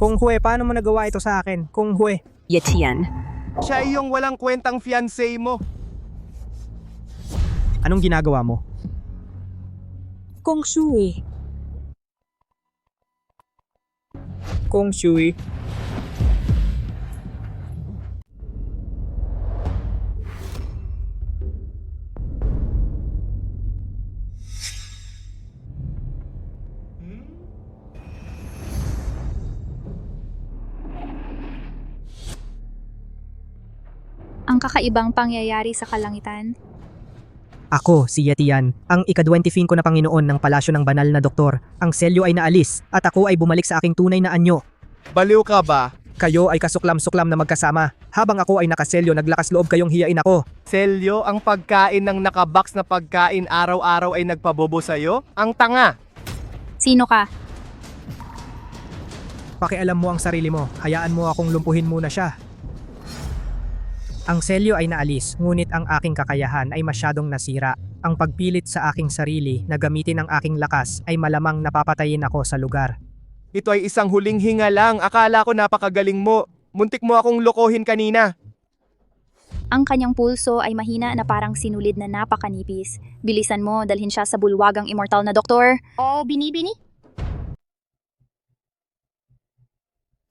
Kung Hue, paano mo nagawa ito sa akin? Kung Hue. Yetian. Siya ay yung walang kwentang fiancé mo. Anong ginagawa mo? Kung Shui. Kung Shui. Ang kakaibang pangyayari sa kalangitan. Ako, si Yetian, ang ika-25 na Panginoon ng palasyo ng banal na doktor. Ang selyo ay naalis at ako ay bumalik sa aking tunay na anyo. Baliw ka ba? Kayo ay kasuklam-suklam na magkasama. Habang ako ay nakaselyo, naglakas loob kayong hiyain ako. Selyo, ang pagkain ng nakabox na pagkain araw-araw ay nagpabobo sa'yo? Ang tanga! Sino ka? Pakialam mo ang sarili mo. Hayaan mo akong lumpuhin muna siya. Ang selyo ay naalis, ngunit ang aking kakayahan ay masyadong nasira. Ang pagpilit sa aking sarili na gamitin ang aking lakas ay malamang napapatayin ako sa lugar. Ito ay isang huling hinga lang. Akala ko napakagaling mo. Muntik mo akong lokohin kanina. Ang kanyang pulso ay mahina na parang sinulid na napakanipis. Bilisan mo, dalhin siya sa bulwagang immortal na doktor. O binibini?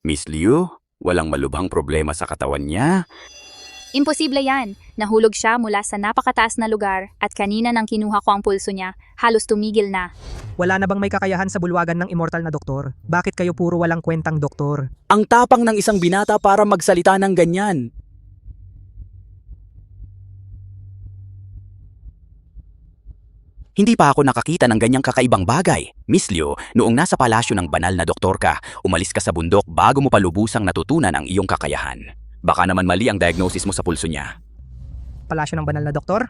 Miss Liu, walang malubhang problema sa katawan niya. Imposible yan. Nahulog siya mula sa napakataas na lugar at kanina nang kinuha ko ang pulso niya, halos tumigil na. Wala na bang may kakayahan sa bulwagan ng immortal na doktor? Bakit kayo puro walang kwentang doktor? Ang tapang ng isang binata para magsalita ng ganyan. Hindi pa ako nakakita ng ganyang kakaibang bagay. Miss Liu, noong nasa palasyo ng banal na doktor ka, umalis ka sa bundok bago mo pa lubusang natutunan ang iyong kakayahan. Baka naman mali ang diagnosis mo sa pulso niya. Palasyo ng banal na doktor?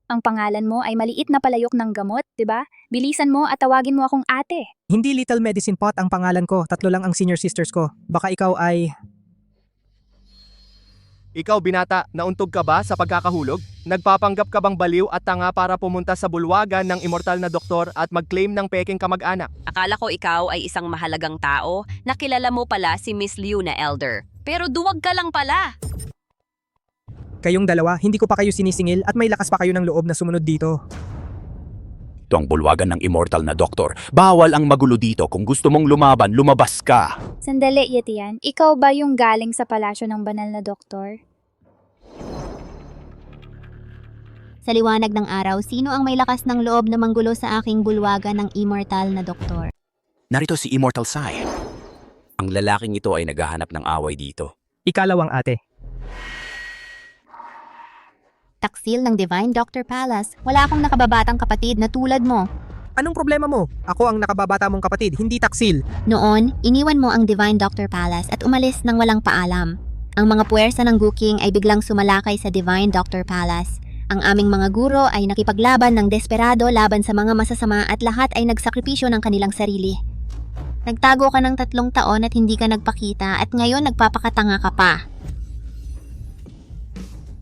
Ang pangalan mo ay maliit na palayok ng gamot, di ba? Bilisan mo at tawagin mo akong ate. Hindi Little Medicine Pot ang pangalan ko. 3 lang ang senior sisters ko. Baka ikaw ay... Ikaw binata, nauntog ka ba sa pagkakahulog? Nagpapanggap ka bang baliw at tanga para pumunta sa bulwagan ng immortal na doktor at mag-claim ng peking kamag-anak? Akala ko ikaw ay isang mahalagang tao. Nakilala mo pala si Miss Liu na elder. Pero duwag ka lang pala. Kayong dalawa, hindi ko pa kayo sinisingil at may lakas pa kayo ng loob na sumunod dito. Ito ang bulwagan ng immortal na doktor. Bawal ang magulo dito. Kung gusto mong lumaban, lumabas ka. Sandali, Yetian. Ikaw ba yung galing sa palasyo ng banal na doktor? Sa liwanag ng araw, sino ang may lakas ng loob na manggulo sa aking bulwagan ng immortal na doktor? Narito si Immortal Sai. Ang lalaking ito ay naghahanap ng away dito. Ikalawang ate. Taksil ng Divine Doctor Palace. Wala akong nakababatang kapatid na tulad mo. Anong problema mo? Ako ang nakababata mong kapatid, hindi taksil. Noon, iniwan mo ang Divine Doctor Palace at umalis ng walang paalam. Ang mga puwersa ng Guking ay biglang sumalakay sa Divine Doctor Palace. Ang aming mga guro ay nakipaglaban ng desperado laban sa mga masasama at lahat ay nagsakripisyo ng kanilang sarili. Nagtago ka ng 3 taon at hindi ka nagpakita at ngayon nagpapakatanga ka pa.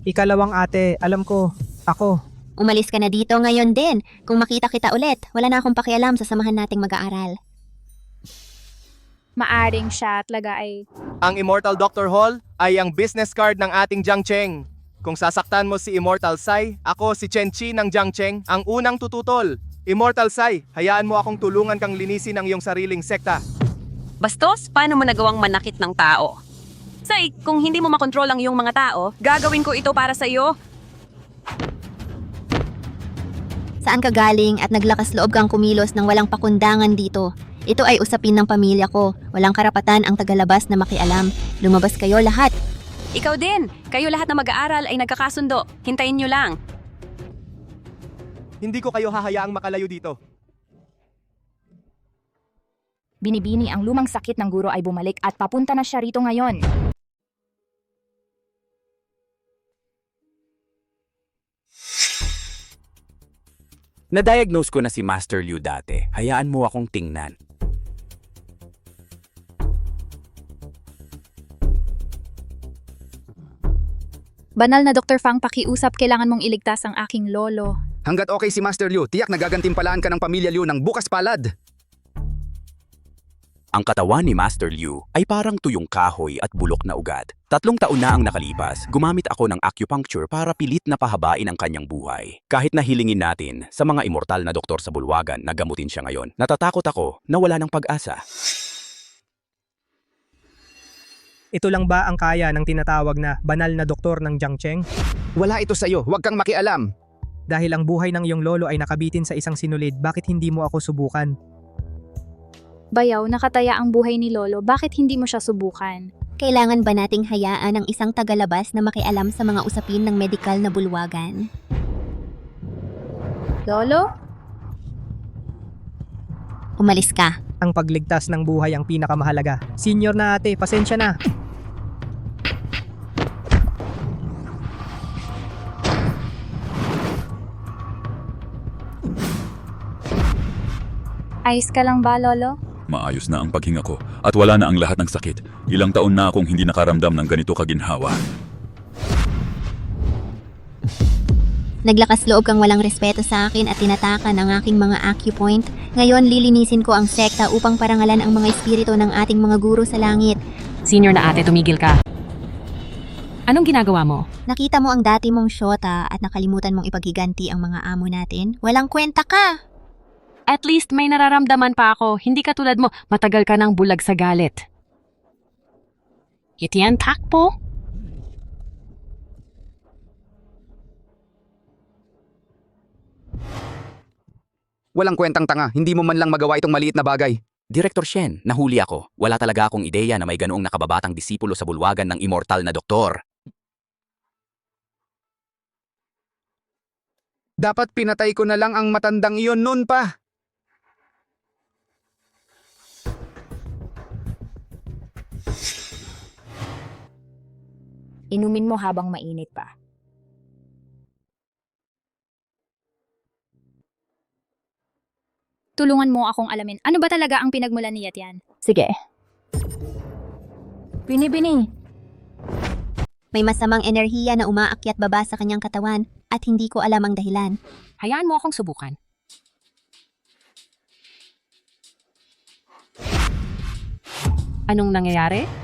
Ikalawang ate, alam ko, ako. Umalis ka na dito ngayon din. Kung makita kita ulit, wala na akong pakialam sa samahan nating mag-aaral. Maaring siya talaga ay... Ang Immortal Dr. Hall ay ang business card ng ating Jiang Cheng. Kung sasaktan mo si Immortal Sai, ako si Chen Chi ng Jiang Cheng, ang unang tututol. Immortal Sai, hayaan mo akong tulungan kang linisin ang iyong sariling sekta. Bastos, paano mo nagawang manakit ng tao? Say, kung hindi mo makontrol ang iyong mga tao, gagawin ko ito para sa iyo. Saan ka galing at naglakas loob kang kumilos ng walang pakundangan dito? Ito ay usapin ng pamilya ko. Walang karapatan ang tagalabas na makialam. Lumabas kayo lahat. Ikaw din. Kayo lahat na mag-aaral ay nagkakasundo. Hintayin nyo lang. Hindi ko kayo hahayaang makalayo dito. Binibini ang lumang sakit ng guro ay bumalik at papunta na siya rito ngayon. Na-diagnose ko na si Master Liu dati. Hayaan mo akong tingnan. Banal na Dr. Fang, pakiusap, kailangan mong iligtas ang aking lolo. Hanggat okay si Master Liu, tiyak nagagantimpalaan ka ng pamilya Liu ng bukas palad. Ang katawan ni Master Liu ay parang tuyong kahoy at bulok na ugat. 3 taon na ang nakalipas, gumamit ako ng acupuncture para pilit na pahabain ang kanyang buhay. Kahit na hilingin natin sa mga immortal na doktor sa bulwagan na gamutin siya ngayon, natatakot ako na wala ng pag-asa. Ito lang ba ang kaya ng tinatawag na banal na doktor ng Jiangcheng? Wala ito sa'yo, huwag kang makialam. Dahil ang buhay ng iyong lolo ay nakabitin sa isang sinulid, bakit hindi mo ako subukan? Bayaw, nakataya ang buhay ni Lolo, bakit hindi mo siya subukan? Kailangan ba nating hayaan ang isang tagalabas na makialam sa mga usapin ng medikal na bulwagan? Lolo? Umalis ka. Ang pagligtas ng buhay ang pinakamahalaga. Senior na ate, pasensya na. Ayos ka lang ba, Lolo? Maayos na ang paghinga ko at wala na ang lahat ng sakit. Ilang taon na akong hindi nakaramdam ng ganito kaginhawa. Naglakas loob kang walang respeto sa akin at tinatakan ang aking mga acupoint. Ngayon lilinisin ko ang sekta upang parangalan ang mga espiritu ng ating mga guro sa langit. Senior na ate, tumigil ka. Anong ginagawa mo? Nakita mo ang dati mong syota at nakalimutan mong ipaghiganti ang mga amo natin? Walang kwenta ka! At least may nararamdaman pa ako. Hindi katulad mo, matagal ka ng bulag sa galit. Itiyan takpo? Walang kwentang tanga, hindi mo man lang magawa itong maliit na bagay. Direktor Shen, nahuli ako. Wala talaga akong ideya na may ganoong nakababatang disipulo sa bulwagan ng immortal na doktor. Dapat pinatay ko na lang ang matandang iyon noon pa. Inumin mo habang mainit pa. Tulungan mo akong alamin, ano ba talaga ang pinagmulan ni Yatian? Sige. Bini-bini. May masamang enerhiya na umaakyat baba sa kanyang katawan at hindi ko alam ang dahilan. Hayaan mo akong subukan. Anong nangyayari?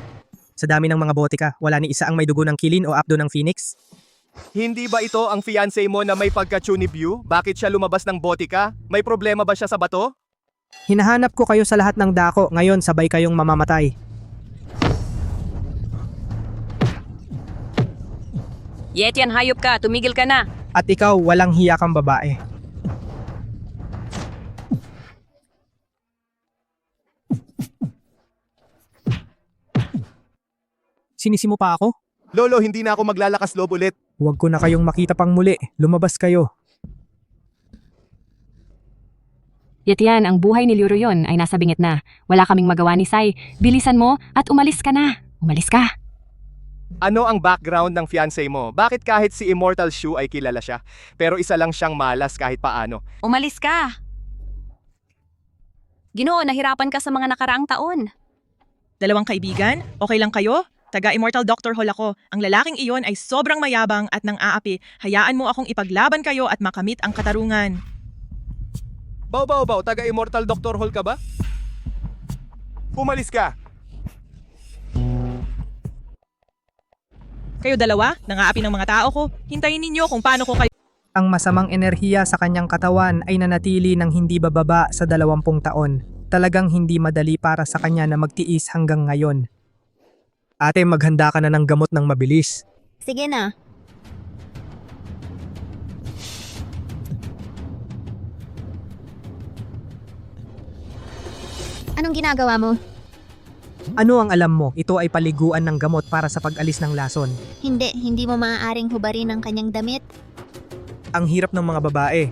Sa dami ng mga botika, wala ni isa ang may dugo ng kilin o apdo ng phoenix? Hindi ba ito ang fiancé mo na may pagka-Chunibyu? Bakit siya lumabas ng botika? May problema ba siya sa bato? Hinahanap ko kayo sa lahat ng dako, ngayon sabay kayong mamamatay. Yetian, hayop ka. Tumigil ka na. At ikaw, walang hiya kang babae. Sinisi mo pa ako? Lolo, hindi na ako maglalakas loob ulit. Huwag ko na kayong makita pang muli. Lumabas kayo. Yetian, ang buhay ni Liu Ruyon ay nasa bingit na. Wala kaming magawa ni Sai. Bilisan mo at umalis ka na. Umalis ka. Ano ang background ng fiancé mo? Bakit kahit si Immortal Shu ay kilala siya, pero isa lang siyang malas kahit paano? Umalis ka. Ginoo, nahirapan ka sa mga nakaraang taon. Dalawang kaibigan? Okay lang kayo? Taga-Immortal Dr. Hall ako. Ang lalaking iyon ay sobrang mayabang at nang aapi. Hayaan mo akong ipaglaban kayo at makamit ang katarungan. Baw, taga-Immortal Dr. Hall ka ba? Umalis ka! Kayo dalawa, nang-aapi ng mga tao ko. Hintayin ninyo kung paano ko kayo... Ang masamang enerhiya sa kanyang katawan ay nanatili ng hindi bababa sa 20 taon. Talagang hindi madali para sa kanya na magtiis hanggang ngayon. Ate, maghanda ka na ng gamot ng mabilis. Sige na. Anong ginagawa mo? Ano ang alam mo? Ito ay paliguan ng gamot para sa pag-alis ng lason. Hindi mo maaaring hubarin ang kanyang damit. Ang hirap ng mga babae.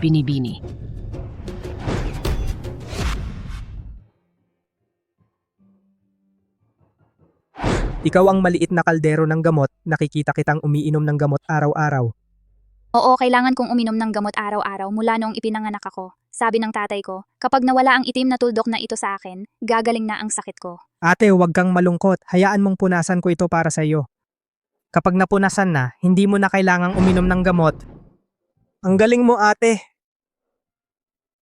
Bini-bini. Ikaw ang maliit na kaldero ng gamot, nakikita kitang umiinom ng gamot araw-araw. Oo, kailangan kong uminom ng gamot araw-araw mula noong ipinanganak ako. Sabi ng tatay ko, kapag nawala ang itim na tuldok na ito sa akin, gagaling na ang sakit ko. Ate, huwag kang malungkot. Hayaan mong punasan ko ito para sa iyo. Kapag napunasan na, hindi mo na kailangang uminom ng gamot. Ang galing mo, ate.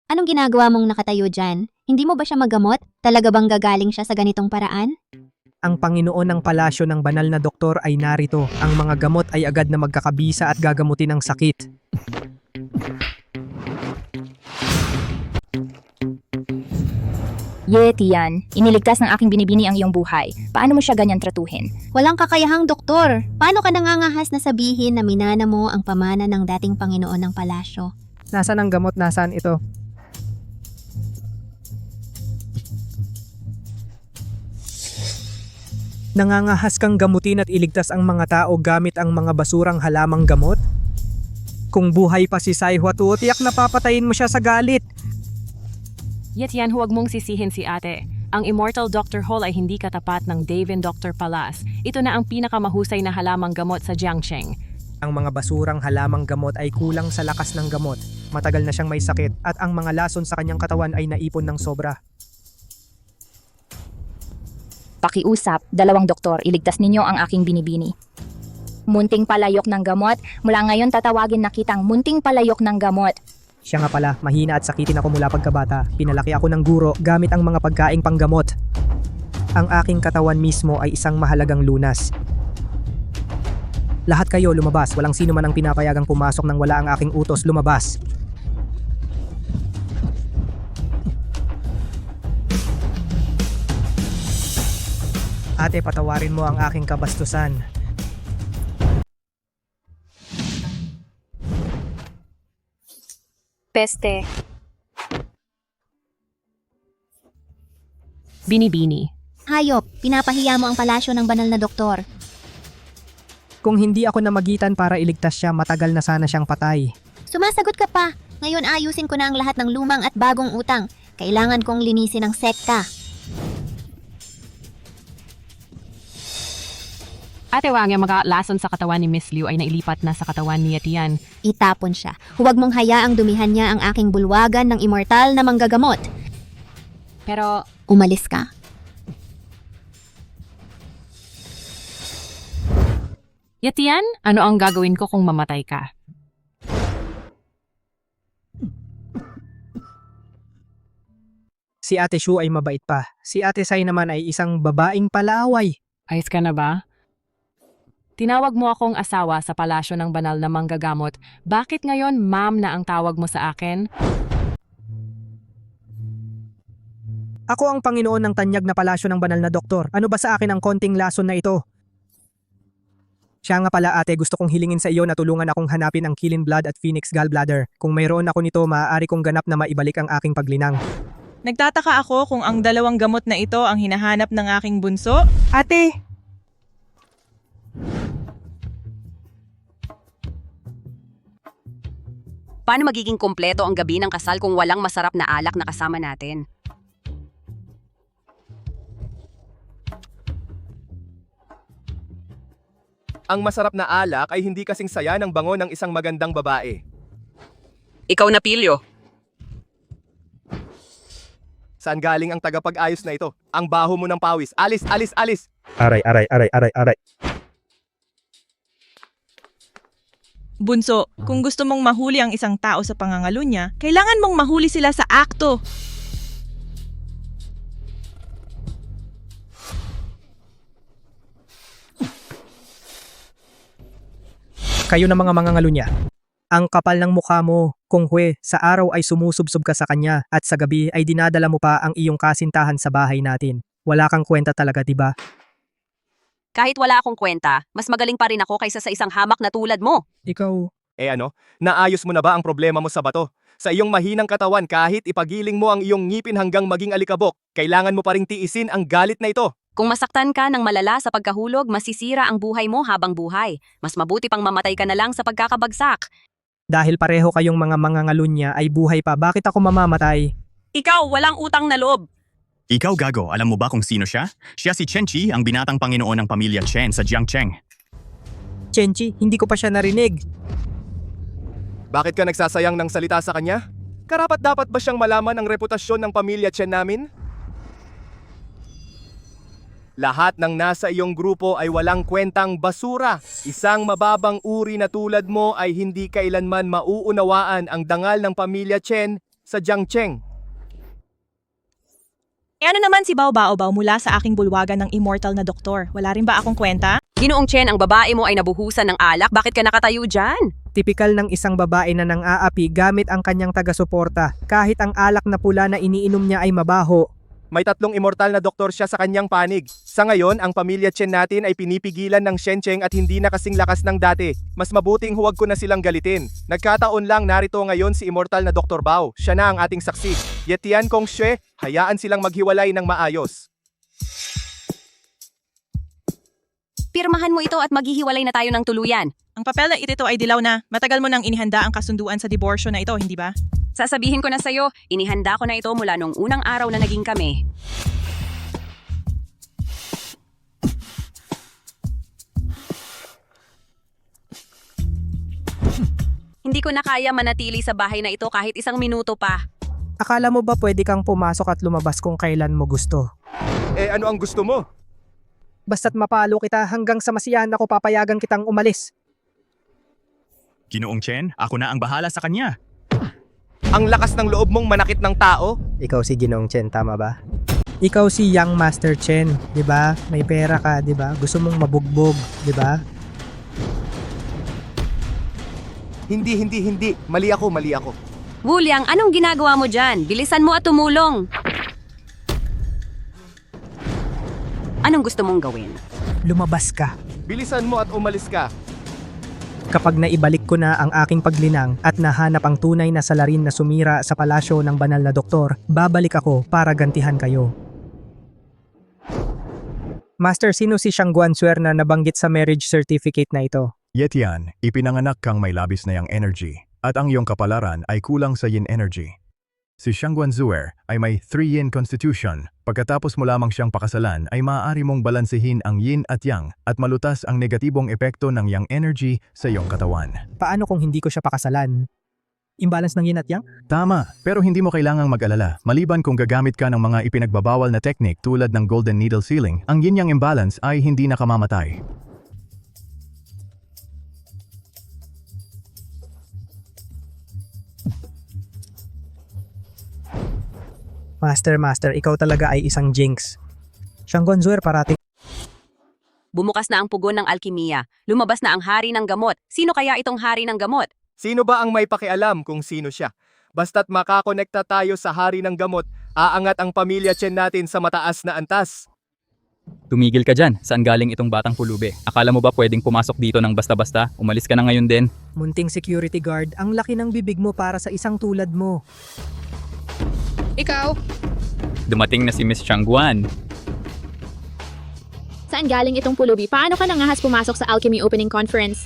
Anong ginagawa mong nakatayo dyan? Hindi mo ba siya magamot? Talaga bang gagaling siya sa ganitong paraan? Ang Panginoon ng palasyo ng banal na doktor ay narito. Ang mga gamot ay agad na magkakabisa at gagamutin ang sakit. Tian. Iniligtas ng aking binibini ang iyong buhay. Paano mo siya ganyan tratuhin? Walang kakayahang doktor. Paano ka nangangahas na sabihin na minana mo ang pamana ng dating Panginoon ng palasyo? Nasaan ang gamot? Nasaan ito? Nangangahas kang gamutin at iligtas ang mga tao gamit ang mga basurang halamang gamot? Kung buhay pa si Sai Huatu, tiyak na papatayin mo siya sa galit. Yan, huwag mong sisihin si ate. Ang Immortal Dr. Hall ay hindi katapat ng Davin Dr. Palas. Ito na ang pinakamahusay na halamang gamot sa Jiangcheng. Ang mga basurang halamang gamot ay kulang sa lakas ng gamot. Matagal na siyang may sakit at ang mga lason sa kanyang katawan ay naipon ng sobra. Pakiusap, 2 doktor, iligtas ninyo ang aking binibini. Munting palayok ng gamot, mula ngayon tatawagin na kitang munting palayok ng gamot. Siya nga pala, mahina at sakitin ako mula pagkabata. Pinalaki ako ng guro gamit ang mga pagkaing panggamot. Ang aking katawan mismo ay isang mahalagang lunas. Lahat kayo lumabas, walang sino man ang pinapayagang pumasok nang wala ang aking utos lumabas. Ate, patawarin mo ang aking kabastusan. Peste. Binibini. Hayop, pinapahiya mo ang palasyo ng banal na doktor. Kung hindi ako namagitan para iligtas siya, matagal na sana siyang patay. Sumasagot ka pa. Ngayon ayusin ko na ang lahat ng lumang at bagong utang. Kailangan kong linisin ang sekta. Ate, wag yung mga lason sa katawan ni Miss Liu ay nailipat na sa katawan ni Tian. Itapon siya. Huwag mong hayaang dumihan niya ang aking bulwagan ng immortal na manggagamot. Pero Umalis ka. Yatian, ano ang gagawin ko kung mamatay ka? Si Ate Shu ay mabait pa. Si Ate Sai naman ay isang babaeng palaway. Ayos ka na ba? Tinawag mo akong asawa sa palasyo ng banal na manggagamot. Bakit ngayon ma'am na ang tawag mo sa akin? Ako ang Panginoon ng tanyag na palasyo ng banal na doktor. Ano ba sa akin ang konting lason na ito? Siya nga pala ate, gusto kong hilingin sa iyo na tulungan akong hanapin ang Killing Blood at Phoenix Gallbladder. Kung mayroon ako nito, maaari kong ganap na maibalik ang aking paglinang. Nagtataka ako kung ang 2 gamot na ito ang hinahanap ng aking bunso. Ate! Paano magiging kompleto ang gabi ng kasal kung walang masarap na alak na kasama natin? Ang masarap na alak ay hindi kasing saya ng bango ng isang magandang babae. Ikaw na pilyo. Saan galing ang tagapag-ayos na ito? Ang baho mo ng pawis. Alis, alis, alis! Aray. Bunso, kung gusto mong mahuli ang isang tao sa pangangalo niya, kailangan mong mahuli sila sa akto. Kayo na mga mangangalo niya. Ang kapal ng mukha mo, kung sa araw ay sumusubsob ka sa kanya at sa gabi ay dinadala mo pa ang iyong kasintahan sa bahay natin. Wala kang kwenta talaga, diba? Kahit wala akong kwenta, mas magaling pa rin ako kaysa sa isang hamak na tulad mo. Ikaw, Naayos mo na ba ang problema mo sa bato? Sa iyong mahinang katawan kahit ipagiling mo ang iyong ngipin hanggang maging alikabok, kailangan mo pa ring tiisin ang galit na ito. Kung masaktan ka ng malala sa pagkahulog, masisira ang buhay mo habang buhay. Mas mabuti pang mamatay ka na lang sa pagkakabagsak. dahil pareho kayong mga mangangalo niya ay buhay pa, bakit ako mamamatay? Ikaw, walang utang na loob. Ikaw, Gago, alam mo ba kung sino siya? Siya si Chen Qi, ang binatang Panginoon ng pamilya Chen sa Jiangcheng. Chenchi, hindi ko pa siya narinig. Bakit ka nagsasayang ng salita sa kanya? Karapat dapat ba siyang malaman ang reputasyon ng pamilya Chen namin? Lahat ng nasa iyong grupo ay walang kwentang basura. Isang mababang uri na tulad mo ay hindi kailanman mauunawaan ang dangal ng pamilya Chen sa Jiangcheng. Ano naman si Bao Bao mula sa aking bulwagan ng immortal na doktor? Wala rin ba akong kwenta? Ginoong Chen, ang babae mo ay nabuhusan ng alak. Bakit ka nakatayo dyan? Tipikal ng isang babae na nang-aapi gamit ang kanyang taga-suporta. Kahit ang alak na pula na iniinom niya ay mabaho. May 3 immortal na doktor siya sa kanyang panig. Sa ngayon, ang pamilya Chen natin ay pinipigilan ng Shenzhen at hindi na kasing lakas ng dati. Mas mabuting huwag ko na silang galitin. Nagkataon lang narito ngayon si immortal na Dr. Bao. Siya na ang ating saksi. Yetian Kong Xue, hayaan silang maghiwalay ng maayos. Pirmahan mo ito at maghihiwalay na tayo ng tuluyan. Ang papel na ito ay dilaw na. Matagal mo nang inihanda ang kasunduan sa diborsyo na ito, hindi ba? Sasabihin ko na sa'yo, inihanda ko na ito mula nung unang araw na naging kami. Hindi ko na kaya manatili sa bahay na ito kahit 1 minuto pa. Akala mo ba pwede kang pumasok at lumabas kung kailan mo gusto? Ano ang gusto mo? Basta't mapalo kita hanggang sa masiyahan ako papayagan kitang umalis. Ginoong Chen, ako na ang bahala sa kanya. Ang lakas ng loob mong manakit ng tao? Ikaw si Ginoong Chen, tama ba? Ikaw si Young Master Chen, di ba? May pera ka, di ba? Gusto mong mabugbog, di ba? Hindi. Mali ako. Wuliang, anong ginagawa mo dyan? Bilisan mo at tumulong. Anong gusto mong gawin? Lumabas ka. Bilisan mo at umalis ka. Kapag naibalik ko na ang aking paglinang at nahanap ang tunay na salarin na sumira sa palasyo ng banal na doktor, babalik ako para gantihan kayo. Master, sino si Shang Guanxuer na nabanggit sa marriage certificate na ito? Yetian, ipinanganak kang may labis na yang energy, at ang iyong kapalaran ay kulang sa yin energy. Si Shang Guanxuer ay may 3 yin constitution. Pagkatapos mo lamang siyang pakasalan ay maaari mong balansehin ang yin at yang at malutas ang negatibong epekto ng yang energy sa iyong katawan. Paano kung hindi ko siya pakasalan? Imbalance ng yin at yang? Tama, pero hindi mo kailangang mag-alala. Maliban kung gagamit ka ng mga ipinagbabawal na technique tulad ng golden needle sealing, ang yin-yang imbalance ay hindi nakamamatay. Master, ikaw talaga ay isang jinx. Shang Guanxuer parating. Bumukas na ang pugon ng alkimiya. Lumabas na ang hari ng gamot. Sino kaya itong hari ng gamot? Sino ba ang may pakialam kung sino siya? Basta't makakonekta tayo sa hari ng gamot, aangat ang pamilya Chen natin sa mataas na antas. Tumigil ka dyan. Saan galing itong batang pulube? Akala mo ba pwedeng pumasok dito ng basta-basta? Umalis ka na ngayon din. Munting security guard, ang laki ng bibig mo para sa isang tulad mo. Ikaw? Dumating na si Miss Changguan. Saan galing itong pulubi? Paano ka nangahas pumasok sa Alchemy Opening Conference?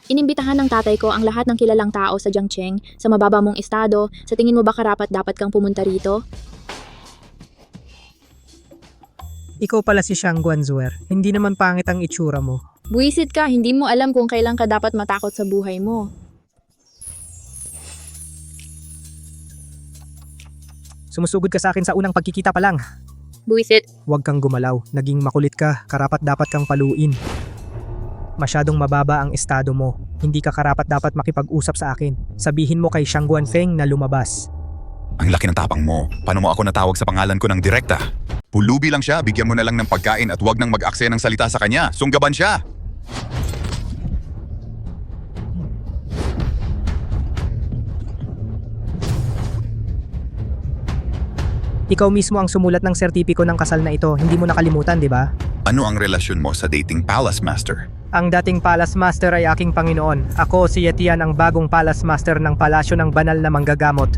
Inimbitahan ng tatay ko ang lahat ng kilalang tao sa Jiangcheng, sa mababa mong estado. Sa tingin mo ba karapat dapat kang pumunta rito? Ikaw pala si Shang Guanxuer. Hindi naman pangit ang itsura mo. Buwisit ka, hindi mo alam kung kailan ka dapat matakot sa buhay mo. Sumusugod ka sa akin sa unang pagkikita pa lang. Buwisit. Huwag kang gumalaw. Naging makulit ka. Karapat dapat kang paluin. Masyadong mababa ang estado mo. Hindi ka karapat dapat makipag-usap sa akin. Sabihin mo kay Shang Guanfeng na lumabas. Ang laki ng tapang mo. Paano mo ako natawag sa pangalan ko ng direkta? Pulubi lang siya, bigyan mo na lang ng pagkain at huwag nang mag-akse ng salita sa kanya. Sunggaban siya! Ikaw mismo ang sumulat ng sertipiko ng kasal na ito. Hindi mo nakalimutan, di ba? Ano ang relasyon mo sa dating palace master? Ang dating Palace Master ay aking Panginoon. Ako si Yetian, ang bagong Palace Master ng palasyo ng banal na manggagamot.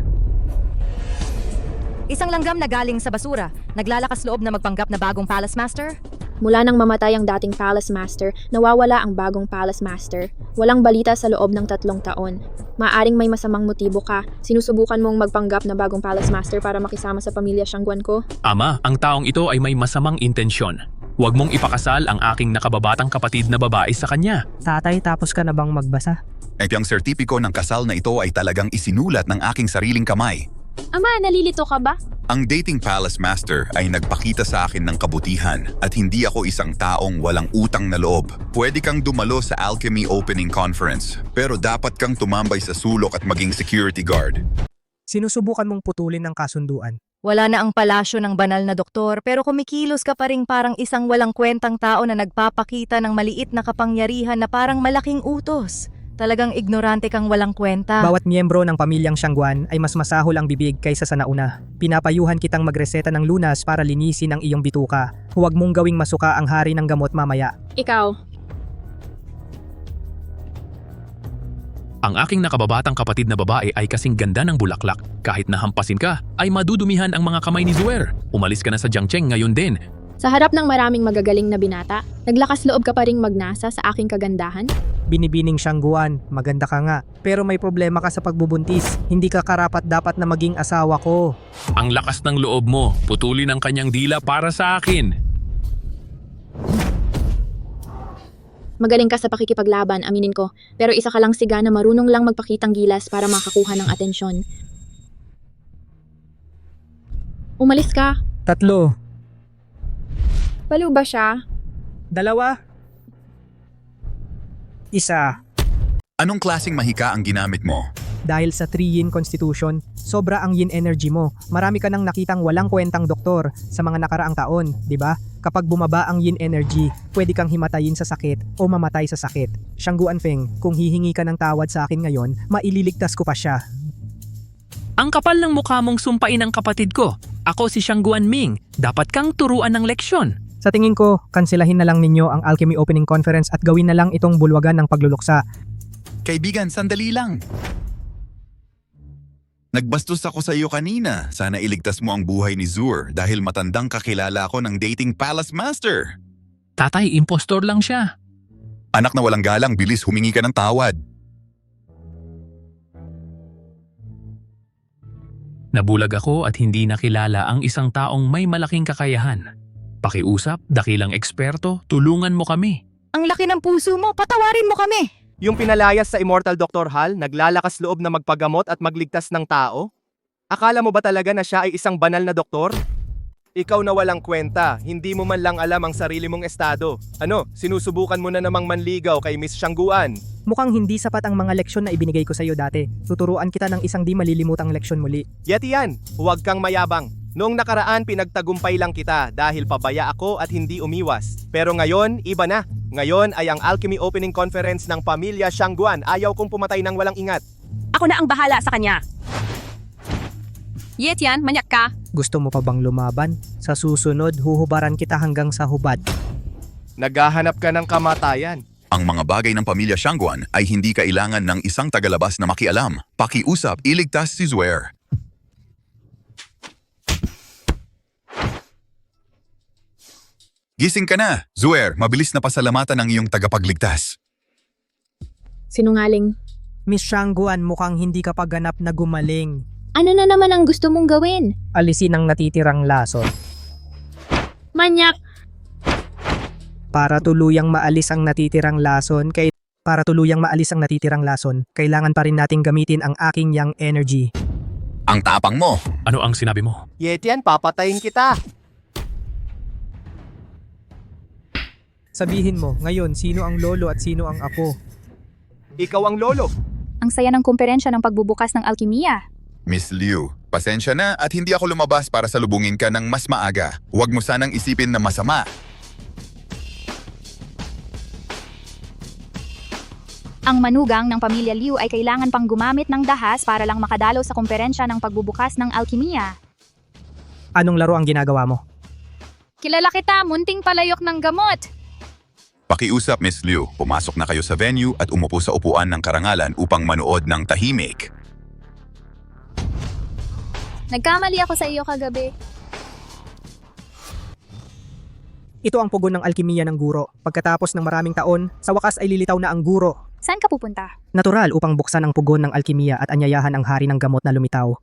Isang langgam na galing sa basura. Naglalakas loob na magpanggap na bagong Palace Master? Mula nang mamatay ang dating Palace Master, nawawala ang bagong Palace Master. Walang balita sa loob ng 3 taon. Maaring may masamang motibo ka. Sinusubukan mong magpanggap na bagong Palace Master para makisama sa pamilya Shangguan ko? Ama, ang taong ito ay may masamang intensyon. Huwag mong ipakasal ang aking nakababatang kapatid na babae sa kanya. Tatay, tapos ka na bang magbasa? Ang sertipiko ng kasal na ito ay talagang isinulat ng aking sariling kamay. Ama, nalilito ka ba? Ang Dating Palace Master ay nagpakita sa akin ng kabutihan at hindi ako isang taong walang utang na loob. Pwede kang dumalo sa Alchemy Opening Conference, pero dapat kang tumambay sa sulok at maging security guard. Sinusubukan mong putulin ng kasunduan. Wala na ang palasyo ng banal na doktor pero kumikilos ka pa rin parang isang walang kwentang tao na nagpapakita ng maliit na kapangyarihan na parang malaking utos. Talagang ignorante kang walang kwenta. Bawat miyembro ng pamilyang Siangguan ay mas masahol ang bibig kaysa sa nauna. Pinapayuhan kitang magreseta ng lunas para linisin ang iyong bituka. Huwag mong gawing masuka ang hari ng gamot mamaya. Ikaw. Ang aking nakababatang kapatid na babae ay kasing ganda ng bulaklak. Kahit nahampasin ka, ay madudumihan ang mga kamay ni Zuer. Umalis ka na sa Jiangcheng ngayon din. Sa harap ng maraming magagaling na binata, naglakas loob ka pa ring magnasa sa aking kagandahan? Binibining Siangguan, maganda ka nga. Pero may problema ka sa pagbubuntis. Hindi ka karapat dapat na maging asawa ko. Ang lakas ng loob mo, putulin ang kanyang dila para sa akin. Magaling ka sa pakikipaglaban, aminin ko. Pero isa ka lang siga na marunong lang magpakitang gilas para makakuha ng atensyon. Umalis ka. 3. Baliw ba siya? 2. 1. Anong klaseng mahika ang ginamit mo? Dahil sa 3-yin constitution, sobra ang yin energy mo. Marami ka nang nakitang walang kwentang doktor sa mga nakaraang taon, di ba? Kapag bumaba ang yin energy, pwede kang himatayin sa sakit o mamatay sa sakit. Siangguan Feng, kung hihingi ka ng tawad sa akin ngayon, maililigtas ko pa siya. Ang kapal ng mukha mong sumpain ang kapatid ko. Ako si Siangguan Ming. Dapat kang turuan ng leksyon. Sa tingin ko, kanselahin na lang ninyo ang Alchemy Opening Conference at gawin na lang itong bulwagan ng pagluluksa. Kaibigan, sandali lang. Nagbastos ako sa iyo kanina. Sana iligtas mo ang buhay ni Zuer dahil matandang kakilala ako ng Dating Palace Master. Tatay, impostor lang siya. Anak na walang galang, bilis humingi ka ng tawad. Nabulag ako at hindi nakilala ang isang taong may malaking kakayahan. Pakiusap, dakilang eksperto, tulungan mo kami. Ang laki ng puso mo, patawarin mo kami! Yung pinalayas sa Immortal Dr. Hal, naglalakas loob na magpagamot at magligtas ng tao? Akala mo ba talaga na siya ay isang banal na doktor? Ikaw na walang kwenta, hindi mo man lang alam ang sarili mong estado. Ano, sinusubukan mo na namang manligaw kay Miss Siangguan? Mukhang hindi sapat ang mga leksyon na ibinigay ko sa iyo dati. Tuturuan kita ng isang di malilimutang leksyon muli. Yeti yan, huwag kang mayabang. Noong nakaraan pinagtagumpay lang kita dahil pabaya ako at hindi umiwas. Pero ngayon, iba na. Ngayon ay ang Alchemy Opening Conference ng pamilya Siangguan. Ayaw kong pumatay ng walang ingat. Ako na ang bahala sa kanya. Yetian, manyak ka. Gusto mo pa bang lumaban? Sa susunod, huhubaran kita hanggang sa hubad. Naghahanap ka ng kamatayan. Ang mga bagay ng pamilya Siangguan ay hindi kailangan ng isang tagalabas na makialam. Pakiusap, iligtas si Zuer. Gising ka na! Zuer, mabilis na pasalamatan ng iyong tagapagligtas. Sinungaling. Miss Siangguan, mukhang hindi ka pa ganap na gumaling. Ano na naman ang gusto mong gawin? Alisin ang natitirang lason. Manyak! Para tuluyang maalis ang natitirang lason, kailangan pa rin nating gamitin ang aking yang energy. Ang tapang mo! Ano ang sinabi mo? Yetian, papatayin kita. Sabihin mo, ngayon, sino ang lolo at sino ang apo? Ikaw ang lolo. Ang saya ng kumperensya ng pagbubukas ng alkimiya. Miss Liu, pasensya na at hindi ako lumabas para salubungin ka ng mas maaga. Huwag mo sanang isipin na masama. Ang manugang ng pamilya Liu ay kailangan pang gumamit ng dahas para lang makadalo sa kumperensya ng pagbubukas ng alkimiya. Anong laro ang ginagawa mo? Kilala kita, munting palayok ng gamot. Pakiusap, Miss Liu. Pumasok na kayo sa venue at umupo sa upuan ng karangalan upang manood ng tahimik. Nagkamali ako sa iyo kagabi. Ito ang pugon ng alkimiya ng guro. Pagkatapos ng maraming taon, sa wakas ay lilitaw na ang guro. Saan ka pupunta? Natural upang buksan ang pugon ng alkimiya at anyayahan ang hari ng gamot na lumitaw.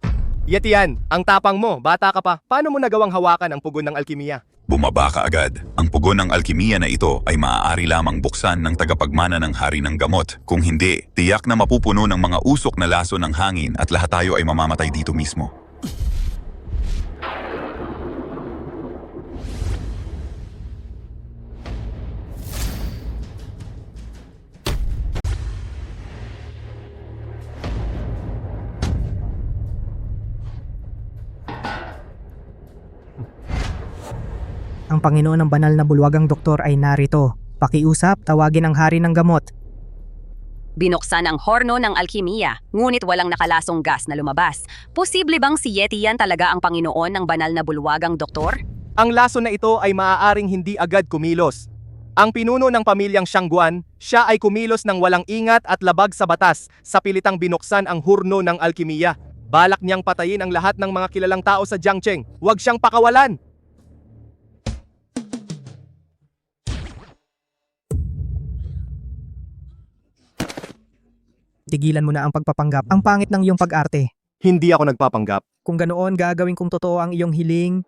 Yetian, ang tapang mo, bata ka pa. Paano mo nagawang hawakan ang pugon ng alkimiya? Bumaba ka agad. Ang pugon ng alkimiya na ito ay maaari lamang buksan ng tagapagmana ng hari ng gamot. Kung hindi, tiyak na mapupuno ng mga usok na laso ng hangin at lahat tayo ay mamamatay dito mismo. Ang Panginoon ng banal na bulwagang doktor ay narito. Pakiusap, tawagin ang hari ng gamot. Binuksan ang horno ng alkimiya, ngunit walang nakalasong gas na lumabas. Posible bang si Yeti yan talaga ang Panginoon ng banal na bulwagang doktor? Ang lason na ito ay maaaring hindi agad kumilos. Ang pinuno ng pamilyang Shangguan, siya ay kumilos ng walang ingat at labag sa batas sa pilitang binuksan ang hurno ng alkimiya. Balak niyang patayin ang lahat ng mga kilalang tao sa Jiangcheng. Huwag siyang pakawalan! Tigilan mo na ang pagpapanggap. Ang pangit ng iyong pag-arte. Hindi ako nagpapanggap. Kung ganoon, gagawin kong totoo ang iyong hiling.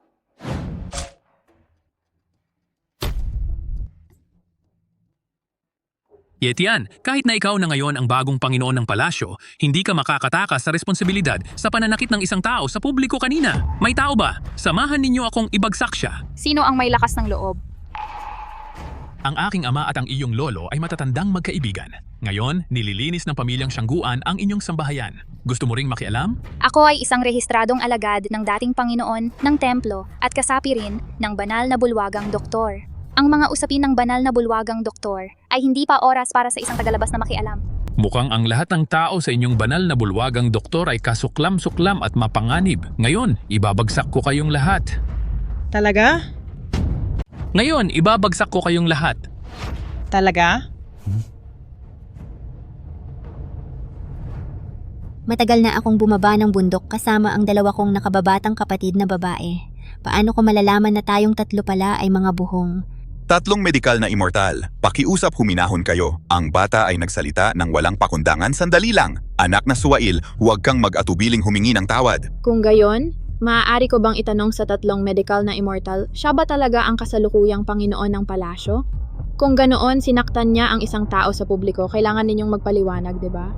Yetian, kahit na ikaw na ngayon ang bagong Panginoon ng palasyo, hindi ka makakatakas sa responsibilidad sa pananakit ng isang tao sa publiko kanina. May tao ba? Samahan ninyo akong ibagsak siya. Sino ang may lakas ng loob? Ang aking ama at ang iyong lolo ay matatandang magkaibigan. Ngayon, nililinis ng pamilyang Shangguan ang inyong sambahayan. Gusto mo ring makialam? Ako ay isang rehistradong alagad ng dating Panginoon ng templo at kasapi rin ng banal na bulwagang doktor. Ang mga usapin ng banal na bulwagang doktor ay hindi pa oras para sa isang tagalabas na makialam. Mukhang ang lahat ng tao sa inyong banal na bulwagang doktor ay kasuklam-suklam at mapanganib. Ngayon, ibabagsak ko kayong lahat. Talaga? Ngayon, ibabagsak ko kayong lahat. Talaga? Matagal na akong bumaba ng bundok kasama ang dalawa kong nakababatang kapatid na babae. Paano ko malalaman na tayong tatlo pala ay mga buhong? Tatlong medikal na immortal. Pakiusap huminahon kayo. Ang bata ay nagsalita ng walang pakundangan. Sandali lang. Anak na Suwail, huwag kang mag-atubiling humingi ng tawad. Kung gayon, maaari ko bang itanong sa tatlong medical na immortal, siya ba talaga ang kasalukuyang Panginoon ng palasyo? Kung ganoon, sinaktan niya ang isang tao sa publiko, kailangan ninyong magpaliwanag, di ba?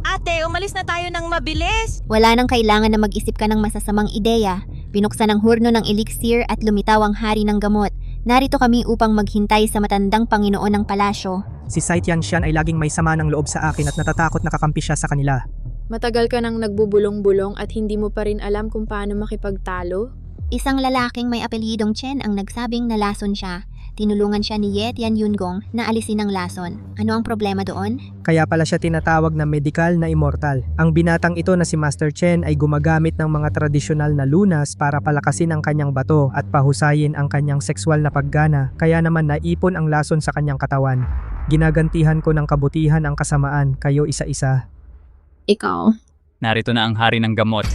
Ate, umalis na tayo ng mabilis! Wala nang kailangan na mag-isip ka ng masasamang ideya. Binuksan ang hurno ng elixir at lumitaw ang hari ng gamot. Narito kami upang maghintay sa matandang Panginoon ng palasyo. Si Sai Tianshan ay laging may sama ng loob sa akin at natatakot na kakampi siya sa kanila. Matagal ka nang nagbubulong-bulong at hindi mo pa rin alam kung paano makipagtalo? Isang lalaking may apelyidong Chen ang nagsabing nalason siya. Tinulungan siya ni Ye Tian Yungong na alisin ang lason. Ano ang problema doon? Kaya pala siya tinatawag na medical na immortal. Ang binatang ito na si Master Chen ay gumagamit ng mga tradisyonal na lunas para palakasin ang kanyang bato at pahusayin ang kanyang sexual na paggana, kaya naman naipon ang lason sa kanyang katawan. Ginagantihan ko ng kabutihan ang kasamaan, kayo isa-isa. Ikaw. Narito na ang hari ng gamot.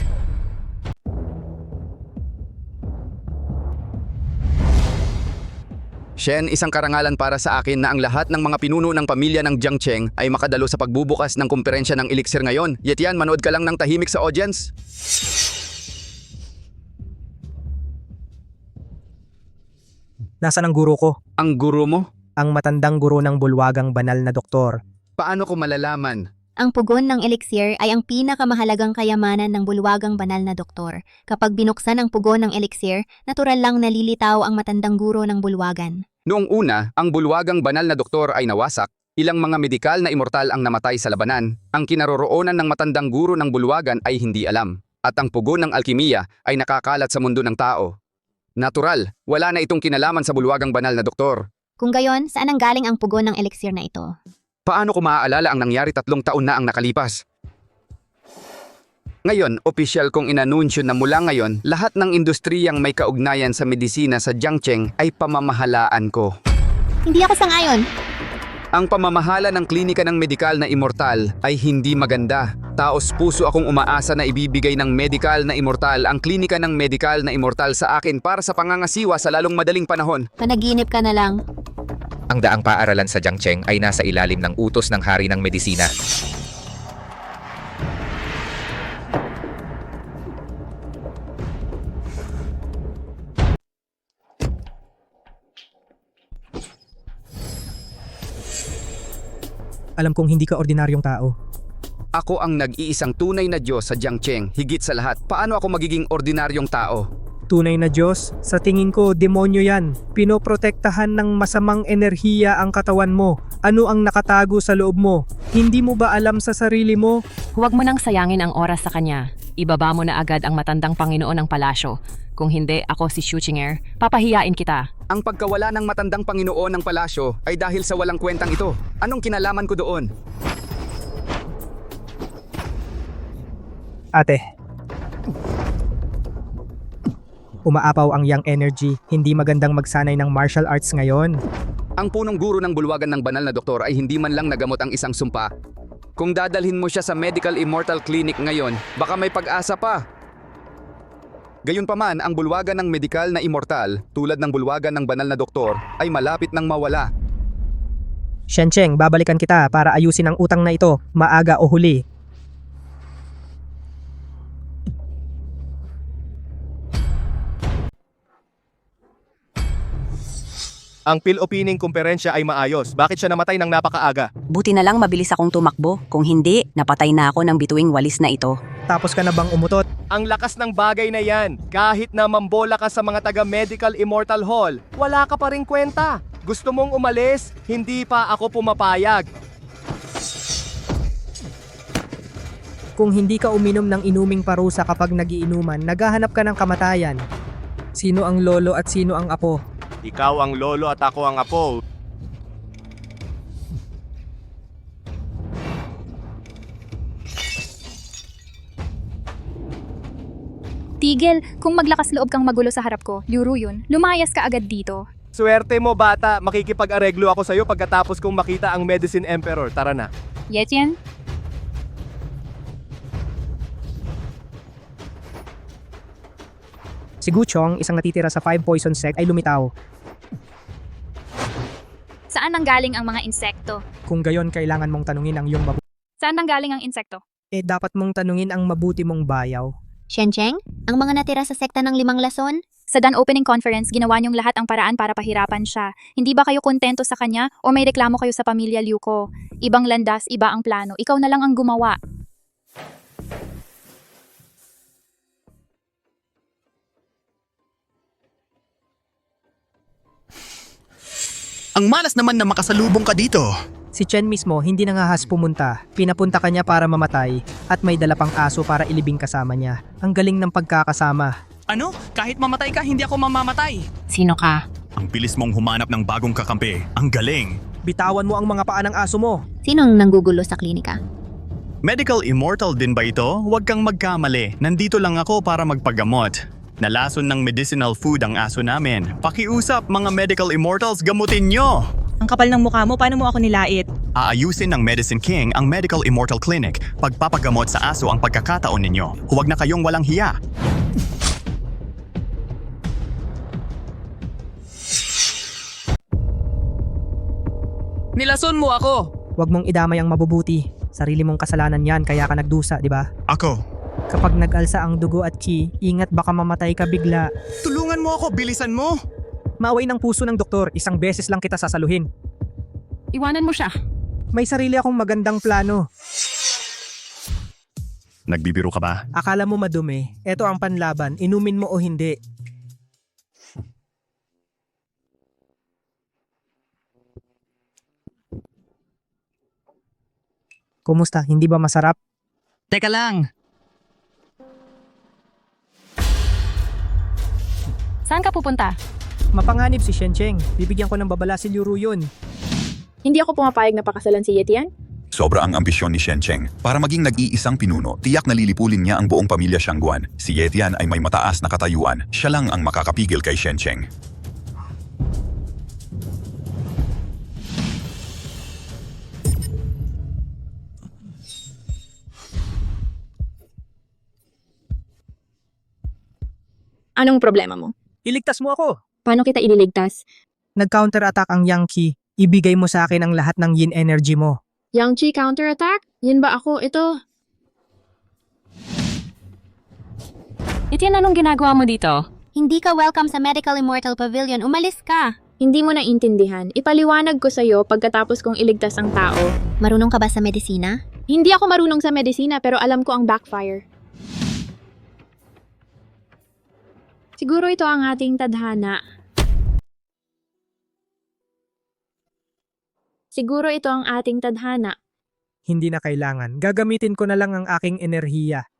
Shen, isang karangalan para sa akin na ang lahat ng mga pinuno ng pamilya ng Jiangcheng ay makadalo sa pagbubukas ng kumperensya ng elixir ngayon. Yetian, manood ka lang ng tahimik sa audience. Nasaan ang guro ko? Ang guro mo? Ang matandang guro ng bulwagang banal na doktor. Paano ko malalaman? Ang pugon ng elixir ay ang pinakamahalagang kayamanan ng bulwagang banal na doktor. Kapag binuksan ang pugon ng elixir, natural lang nalilitaw ang matandang guro ng bulwagan. Noong una, ang bulwagang banal na doktor ay nawasak. Ilang mga medikal na immortal ang namatay sa labanan. Ang kinaroroonan ng matandang guro ng bulwagan ay hindi alam. At ang pugon ng alkimiya ay nakakalat sa mundo ng tao. Natural, wala na itong kinalaman sa bulwagang banal na doktor. Kung gayon, saan ang galing ang pugon ng elixir na ito? Paano ko maaalala ang nangyari 3 taon na ang nakalipas? Ngayon, opisyal kong inanunsyo na mula ngayon, lahat ng industriyang may kaugnayan sa medisina sa Jiangcheng ay pamamahalaan ko. Hindi ako sangayon. Ang pamamahala ng klinika ng medikal na immortal ay hindi maganda. Taos puso akong umaasa na ibibigay ng medikal na immortal ang klinika ng medikal na immortal sa akin para sa pangangasiwa sa lalong madaling panahon. Panaginip ka na lang. Ang daang paaralan sa Jiangcheng ay nasa ilalim ng utos ng hari ng medisina. Alam kong hindi ka ordinaryong tao. Ako ang nag-iisang tunay na Diyos sa Jiangcheng. Higit sa lahat, paano ako magiging ordinaryong tao? Tunay na Diyos? Sa tingin ko, demonyo yan. Pinoprotektahan ng masamang enerhiya ang katawan mo. Ano ang nakatago sa loob mo? Hindi mo ba alam sa sarili mo? Huwag mo nang sayangin ang oras sa kanya. ibaba mo na agad ang matandang Panginoon ng palasyo. Kung hindi, ako si Schuchinger, papahiyain kita. Ang pagkawala ng matandang Panginoon ng palasyo ay dahil sa walang kwentang ito. Anong kinalaman ko doon? Ate. Umaapaw ang yang energy, hindi magandang magsanay ng martial arts ngayon. Ang punong guro ng bulwagan ng banal na doktor ay hindi man lang nagamot ang isang sumpa. Kung dadalhin mo siya sa Medical Immortal Clinic ngayon, baka may pag-asa pa. Gayunpaman, ang bulwagan ng medikal na immortal, tulad ng bulwagan ng banal na doktor, ay malapit nang mawala. Shencheng, babalikan kita para ayusin ang utang na ito, maaga o huli. Ang Phil-opining kumperensya ay maayos. Bakit siya namatay ng napakaaga? Buti na lang mabilis akong tumakbo. Kung hindi, napatay na ako ng bituing walis na ito. Tapos ka na bang umutot? Ang lakas ng bagay na yan. Kahit na mambola ka sa mga taga-Medical Immortal Hall, wala ka pa rin kwenta. Gusto mong umalis? Hindi pa ako pumapayag. Kung hindi ka uminom ng inuming parusa kapag nagiinuman, naghahanap ka ng kamatayan. Sino ang lolo at sino ang apo? Ikaw ang lolo at ako ang apo. Tigil, kung maglakas loob kang magulo sa harap ko, Liu yun, lumayas ka agad dito. Swerte mo bata, makikipag-areglo ako sa'yo pagkatapos kong makita ang Medicine Emperor. Tara na. Yetian? Si Guchong, isang natitira sa 5 poison sect, ay lumitaw. Saan nanggaling ang mga insekto? Kung gayon, kailangan mong tanungin ang iyong mabuti. Saan nanggaling ang insekto? Dapat mong tanungin ang mabuti mong bayaw. Shencheng, ang mga natira sa sekta ng 5 lason? Sa Dan Opening Conference, ginawa niyong lahat ang paraan para pahirapan siya. Hindi ba kayo kontento sa kanya o may reklamo kayo sa pamilya Liu Ko? Ibang landas, iba ang plano. Ikaw na lang ang gumawa. Ang malas naman na makasalubong ka dito. Si Chen mismo hindi nangahas pumunta. Pinapunta kanya para mamatay at may dala pang aso para ilibing kasama niya. Ang galing ng pagkakasama. Ano? Kahit mamatay ka, hindi ako mamamatay. Sino ka? Ang bilis mong humanap ng bagong kakampi. Ang galing. Bitawan mo ang mga paa ng aso mo. Sinong nanggugulo sa klinika? Medical Immortal din ba ito? Huwag kang magkamali. Nandito lang ako para magpagamot. Nalason ng medicinal food ang aso namin. Pakiusap mga Medical Immortals, gamutin nyo! Ang kapal ng mukha mo, paano mo ako nilait? Aayusin ng Medicine King ang Medical Immortal Clinic. Pagpapagamot sa aso ang pagkakataon ninyo. Huwag na kayong walang hiya. Nilason mo ako! Huwag mong idamay ang mabubuti. Sarili mong kasalanan yan kaya ka nagdusa, di ba? Ako. Kapag nag-alsa ang dugo at ki, ingat baka mamatay ka bigla. Tulungan mo ako, bilisan mo! Maaway ng puso ng doktor, isang beses lang kita sasaluhin. Iwanan mo siya. May sarili akong magandang plano. Nagbibiro ka ba? Akala mo madumi, eto ang panlaban, inumin mo o hindi. Kumusta? Hindi ba masarap? Teka lang. Saan ka pupunta? Mapanganib si Shencheng. Bibigyan ko ng babala si Liu yun. Hindi ako pumapayag na pakasalan si Yetian. Sobra ang ambisyon ni Shencheng. Para maging nag-iisang pinuno, tiyak na lilipulin niya ang buong pamilya Shangguan. Si Yetian ay may mataas na katayuan. Siya lang ang makakapigil kay Shencheng. Anong problema mo? Iligtas mo ako! Paano kita ililigtas? Nag-counter-attack ang Yang Qi. Ibigay mo sa akin ang lahat ng yin energy mo. Yang Qi counter-attack? Yun ba ako? Ito. Etienne, anong ginagawa mo dito? Hindi ka welcome sa Medical Immortal Pavilion. Umalis ka! Hindi mo naintindihan. Ipaliwanag ko sa'yo pagkatapos kong iligtas ang tao. Marunong ka ba sa medisina? Hindi ako marunong sa medisina pero alam ko ang backfire. Siguro ito ang ating tadhana. Siguro ito ang ating tadhana. Hindi na kailangan. Gagamitin ko na lang ang aking enerhiya.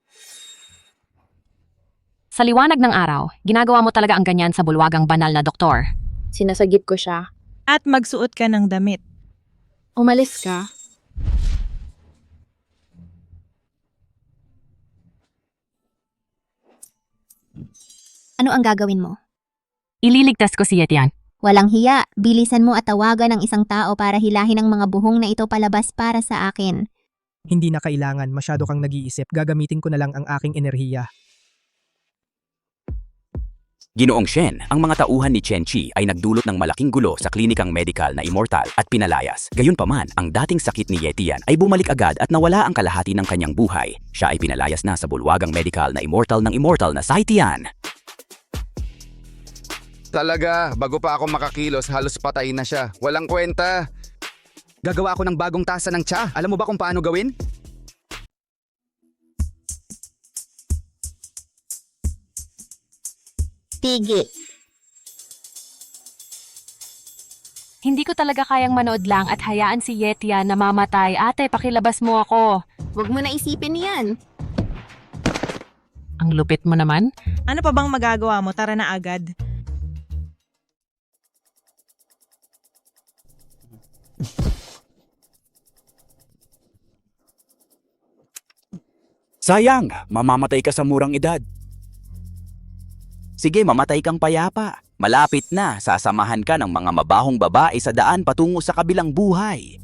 Sa liwanag ng araw, ginagawa mo talaga ang ganyan sa bulwagang banal na doktor. Sinasagip ko siya. At magsuot ka ng damit. Umalis ka. Ano ang gagawin mo? Ililigtas ko si Yetian. Walang hiya, bilisan mo at tawagan ang isang tao para hilahin ang mga buhong na ito palabas para sa akin. Hindi na kailangan, masyado kang nag-iisip, gagamitin ko na lang ang aking enerhiya. Ginoong Shen, ang mga tauhan ni Chen Chi ay nagdulot ng malaking gulo sa klinikang medikal na Immortal at pinalayas. Gayunpaman, ang dating sakit ni Yetian ay bumalik agad at nawala ang kalahati ng kanyang buhay. Siya ay pinalayas na sa bulwagang medikal na Immortal ng Immortal na Saitian. Talaga, bago pa ako makakilos, halos patay na siya. Walang kwenta. Gagawa ako ng bagong tasa ng tsa. Alam mo ba kung paano gawin? Tigil. Hindi ko talaga kayang manood lang at hayaan si Yetian na mamatay. Ate, pakilabas mo ako. Huwag mo na isipin yan. Ang lupit mo naman. Ano pa bang magagawa mo? Tara na agad. Sayang, mamamatay ka sa murang edad. Sige, mamatay kang payapa. Malapit na, sasamahan ka ng mga mabahong babae sa daan patungo sa kabilang buhay.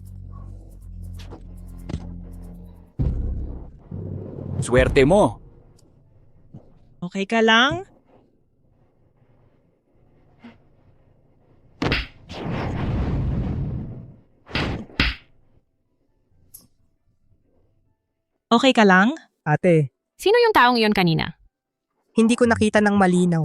Swerte mo. Okay ka lang? Okay ka lang? Ate, Sino yung taong iyon kanina? hindi ko nakita ng malinaw.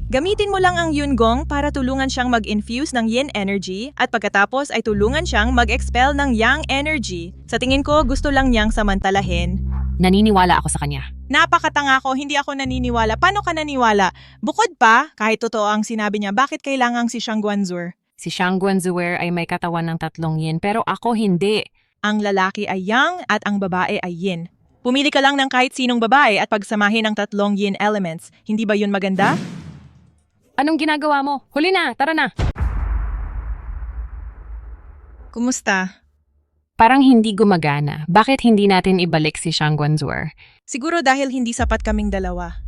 Gamitin mo lang ang Yungong para tulungan siyang mag-infuse ng yin energy at pagkatapos ay tulungan siyang mag-expel ng yang energy. Sa tingin ko, gusto lang niyang samantalahin. Naniniwala ako sa kanya. Napakatanga ko, hindi ako naniniwala. Paano ka naniwala? Bukod pa, kahit totoo ang sinabi niya, bakit kailangang si Shang Guanzur? Si Shang Guanzuer ay may katawan ng 3 yin pero ako hindi. Ang lalaki ay yang at ang babae ay yin. Pumili ka lang ng kahit sinong babae at pagsamahin ang 3 yin elements. Hindi ba yun maganda? Anong ginagawa mo? Huli na, tara na. Kumusta? Parang hindi gumagana. Bakit hindi natin ibalik si Shang Guanzuer? Siguro dahil hindi sapat kaming dalawa.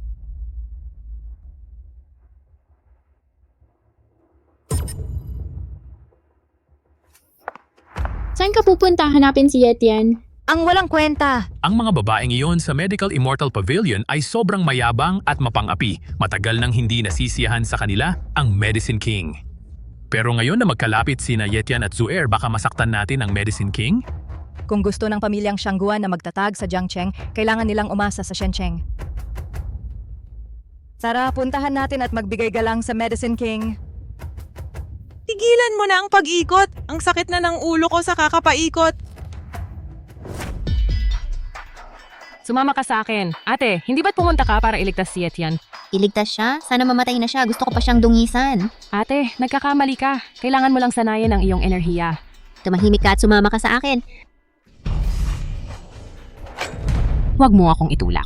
Saan ka pupunta hanapin si Yetian? Ang walang kwenta. Ang mga babaeng iyon sa Medical Immortal Pavilion ay sobrang mayabang at mapangapi. Matagal nang hindi nasisiyahan sa kanila ang Medicine King. Pero ngayon na magkalapit sina Yetian at Zuer, baka masaktan natin ang Medicine King? Kung gusto ng pamilyang Shangguan na magtatag sa Jiangcheng, kailangan nilang umasa sa Shenzhen. Tara, puntahan natin at magbigay galang sa Medicine King. Tigilan mo na ang pag-ikot. Ang sakit na ng ulo ko sa kakapaikot. Sumama ka sa akin. Ate, hindi ba't pumunta ka para iligtas si Yetian? Iligtas siya? Sana mamatay na siya. Gusto ko pa siyang dungisan. Ate, nagkakamali ka. Kailangan mo lang sanayin ang iyong enerhiya. Tumahimik ka at sumama ka sa akin. Huwag mo akong itulak.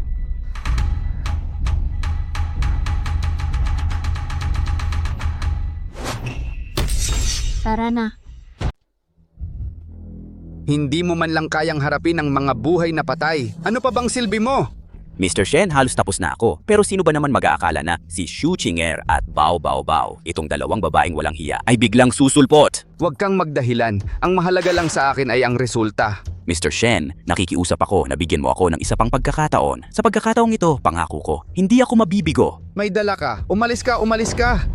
Tara na. Hindi mo man lang kayang harapin ang mga buhay na patay. Ano pa bang silbi mo? Mr. Shen, halos tapos na ako. Pero sino ba naman mag-aakala na si Xu Qinger at Bao Bao Bao, itong dalawang babaeng walang hiya, ay biglang susulpot? Huwag kang magdahilan. Ang mahalaga lang sa akin ay ang resulta. Mr. Shen, nakikiusap ako na bigyan mo ako ng isa pang pagkakataon. Sa pagkakataong ito, pangako ko, hindi ako mabibigo. May dala ka. Umalis ka, umalis ka.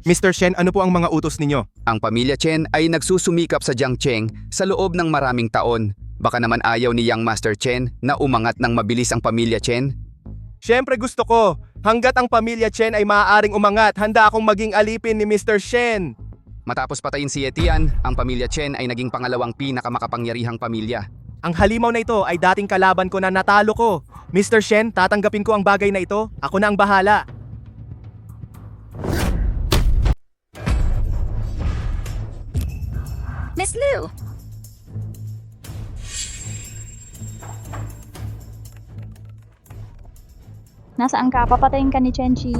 Mr. Shen, ano po ang mga utos ninyo? Ang pamilya Chen ay nagsusumikap sa Jiangcheng sa loob ng maraming taon. Baka naman ayaw ni Young Master Chen na umangat ng mabilis ang pamilya Chen. Siyempre gusto ko. Hanggat ang pamilya Chen ay maaaring umangat, handa akong maging alipin ni Mr. Shen. Matapos patayin si Yetian, ang pamilya Chen ay naging pangalawang pinakamakapangyarihang pamilya. Ang halimaw na ito ay dating kalaban ko na natalo ko. Mr. Shen, tatanggapin ko ang bagay na ito. Ako na ang bahala. Miss Liu! Nasaan ka? Papatayin ka ni Chenchi.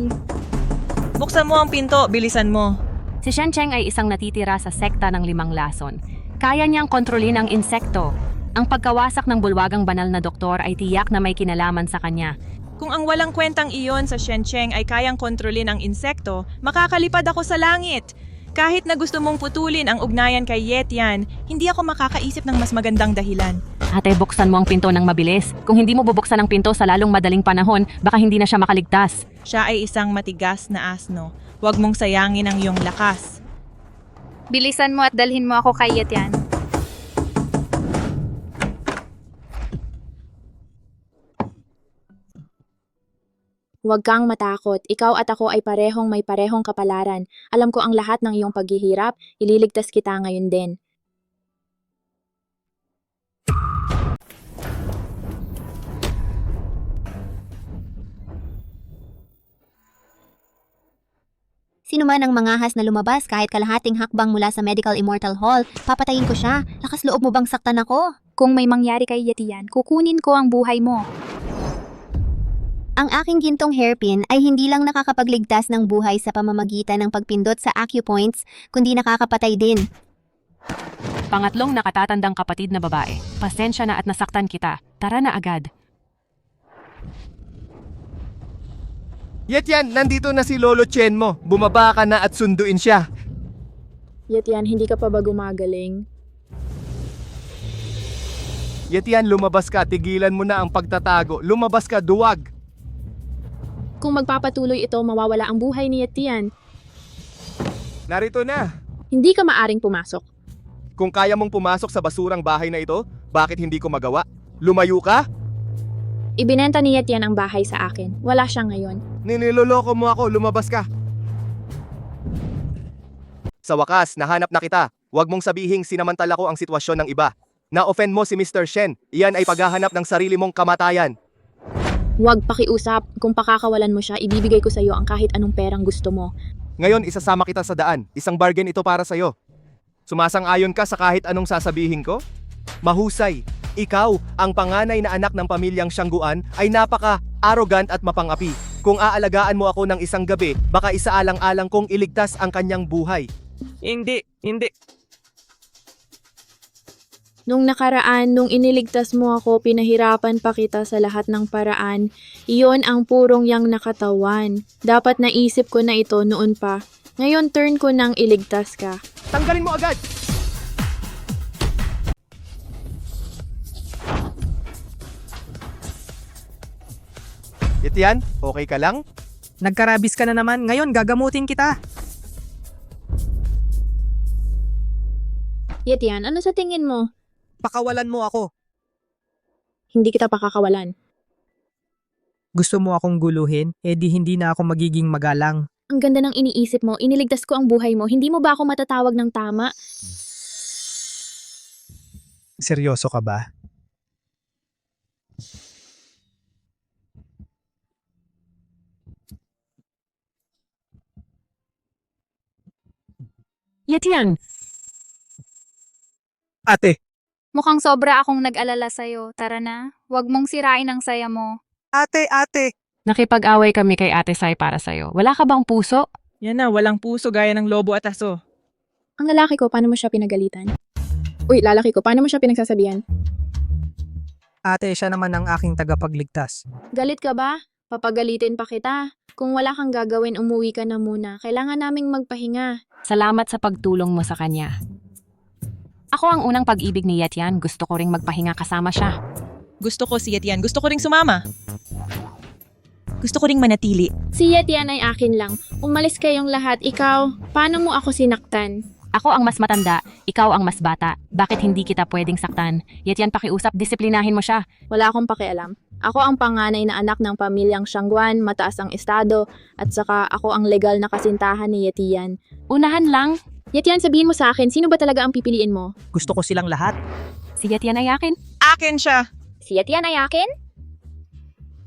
Buksan mo ang pinto, bilisan mo. Si Shen Cheng ay isang natitira sa sekta ng 5 lason. Kaya niyang kontrolin ang insekto. Ang pagkawasak ng bulwagang banal na doktor ay tiyak na may kinalaman sa kanya. Kung ang walang kwentang iyon sa Shencheng ay kayang kontrolin ang insekto, makakalipad ako sa langit. Kahit na gusto mong putulin ang ugnayan kay Yetian, hindi ako makakaisip ng mas magandang dahilan. Ate, buksan mo ang pinto ng mabilis. Kung hindi mo bubuksan ang pinto sa lalong madaling panahon, baka hindi na siya makaligtas. Siya ay isang matigas na asno. Huwag mong sayangin ang iyong lakas. Bilisan mo at dalhin mo ako kay Yetian. Huwag kang matakot. Ikaw at ako ay parehong may parehong kapalaran. Alam ko ang lahat ng iyong paghihirap. Ililigtas kita ngayon din. Sino man ang mangahas na lumabas kahit kalahating hakbang mula sa Medical Immortal Hall, papatayin ko siya. Lakas loob mo bang saktan ako? Kung may mangyari kay Yetian, kukunin ko ang buhay mo. Ang aking gintong hairpin ay hindi lang nakakapagligtas ng buhay sa pamamagitan ng pagpindot sa acupoints, kundi nakakapatay din. Pangatlong nakatatandang kapatid na babae. Pasensya na at nasaktan kita. Tara na agad. Yetian, nandito na si Lolo Chen mo. Bumaba ka na at sunduin siya. Yetian, hindi ka pa ba gumagaling? Yetian, lumabas ka. Tigilan mo na ang pagtatago. Lumabas ka, duwag. Kung magpapatuloy ito, mawawala ang buhay ni Yetian. Narito na. Hindi ka maaring pumasok. Kung kaya mong pumasok sa basurang bahay na ito, bakit hindi ko magawa? Lumayo ka? Ibinenta ni Yetian ang bahay sa akin. Wala siya ngayon. Niniloloko mo ako, lumabas ka. Sa wakas, nahanap na kita. Huwag mong sabihing sinamantala ko ang sitwasyon ng iba. Na-offend mo si Mr. Shen. Iyan ay paghahanap ng sarili mong kamatayan. Huwag pakiusap. Kung pakakawalan mo siya, ibibigay ko sa iyo ang kahit anong perang gusto mo. Ngayon, isasama kita sa daan. Isang bargain ito para sa'yo. Sumasang-ayon ka sa kahit anong sasabihin ko? Mahusay. Ikaw, ang panganay na anak ng pamilyang Siangguan, ay napaka-arrogant at mapangapi. Kung aalagaan mo ako ng isang gabi, baka isaalang-alang kong iligtas ang kanyang buhay. Hindi. Nung nakaraan, nung iniligtas mo ako, pinahirapan pa kita sa lahat ng paraan. Iyon ang purong yang nakatawan. Dapat naisip ko na ito noon pa. Ngayon turn ko nang iligtas ka. Tanggalin mo agad! Yetian, okay ka lang? Nagkarabis ka na naman, ngayon gagamutin kita. Yetian, ano sa tingin mo? Pakawalan mo ako. Hindi kita pakakawalan. Gusto mo akong guluhin? Eh di hindi na ako magiging magalang. Ang ganda ng iniisip mo, iniligtas ko ang buhay mo. Hindi mo ba ako matatawag ng tama? Seryoso ka ba? Yetian! Ate! Mukhang sobra akong nag-alala sa'yo. Tara na. Huwag mong sirain ang saya mo. Ate! Nakipag-away kami kay Ate Sai para sa'yo. Wala ka bang puso? Yan na, walang puso gaya ng lobo at aso. Ang lalaki ko, paano mo siya pinagalitan? Uy, lalaki ko, paano mo siya pinagsasabihan? Ate, siya naman ang aking tagapagligtas. Galit ka ba? Papagalitin pa kita. Kung wala kang gagawin, umuwi ka na muna. Kailangan naming magpahinga. Salamat sa pagtulong mo sa kanya. Ako ang unang pag-ibig ni Yetian. Gusto ko ring magpahinga kasama siya. Gusto ko si Yetian. Gusto ko ring sumama. Gusto ko ring manatili. Si Yetian ay akin lang. Umalis kayong lahat. Ikaw, paano mo ako sinaktan? Ako ang mas matanda, ikaw ang mas bata. Bakit hindi kita pwedeng saktan? Yetian, pakiusap, disiplinahin mo siya. Wala akong pakialam. Ako ang panganay na anak ng pamilyang Siangguan, mataas ang estado, at saka ako ang legal na kasintahan ni Yetian. Unahan lang. Yetian, sabihin mo sa akin, sino ba talaga ang pipiliin mo? Gusto ko silang lahat. Si Yetian ay akin. Akin siya. Si Yetian ay akin?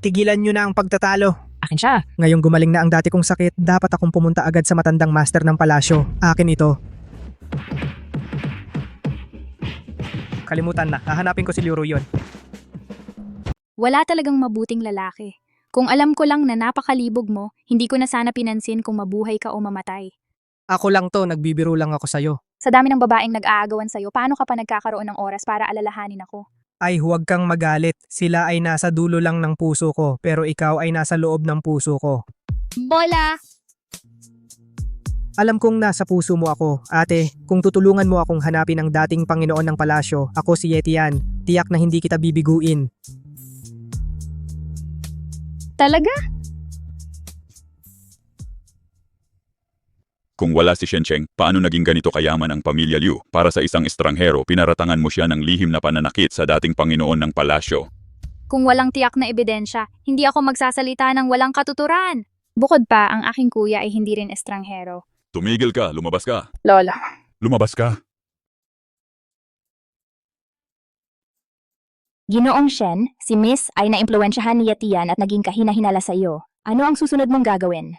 Tigilan nyo na ang pagtatalo. Akin siya. Ngayong gumaling na ang dati kong sakit, dapat akong pumunta agad sa matandang master ng palasyo. Akin ito. Kalimutan na, hahanapin ko si Liu Ruyon. Wala talagang mabuting lalaki. Kung alam ko lang na napakalibog mo, hindi ko na sana pinansin kung mabuhay ka o mamatay. Ako lang to, nagbibiro lang ako sa'yo. Sa dami ng babaeng nag-aagawan sa'yo, paano ka pa nagkakaroon ng oras para alalahanin ako? Ay huwag kang magalit, sila ay nasa dulo lang ng puso ko, pero ikaw ay nasa loob ng puso ko. Bola! Alam kong nasa puso mo ako, ate. Kung tutulungan mo akong hanapin ang dating Panginoon ng palasyo, ako si Yetian. Tiyak na hindi kita bibiguin. Talaga? Kung wala si Shencheng, paano naging ganito kayaman ang pamilya Liu? Para sa isang estranghero, pinaratangan mo siya ng lihim na pananakit sa dating Panginoon ng palasyo. Kung walang tiyak na ebidensya, hindi ako magsasalita ng walang katuturan. Bukod pa, ang aking kuya ay hindi rin estranghero. Tumigil ka, lumabas ka. Lola. Lumabas ka. Ginoong Shen, si Miss ay naimpluwensyahan ni Yetian at naging kahina-hinala sa iyo. Ano ang susunod mong gagawin?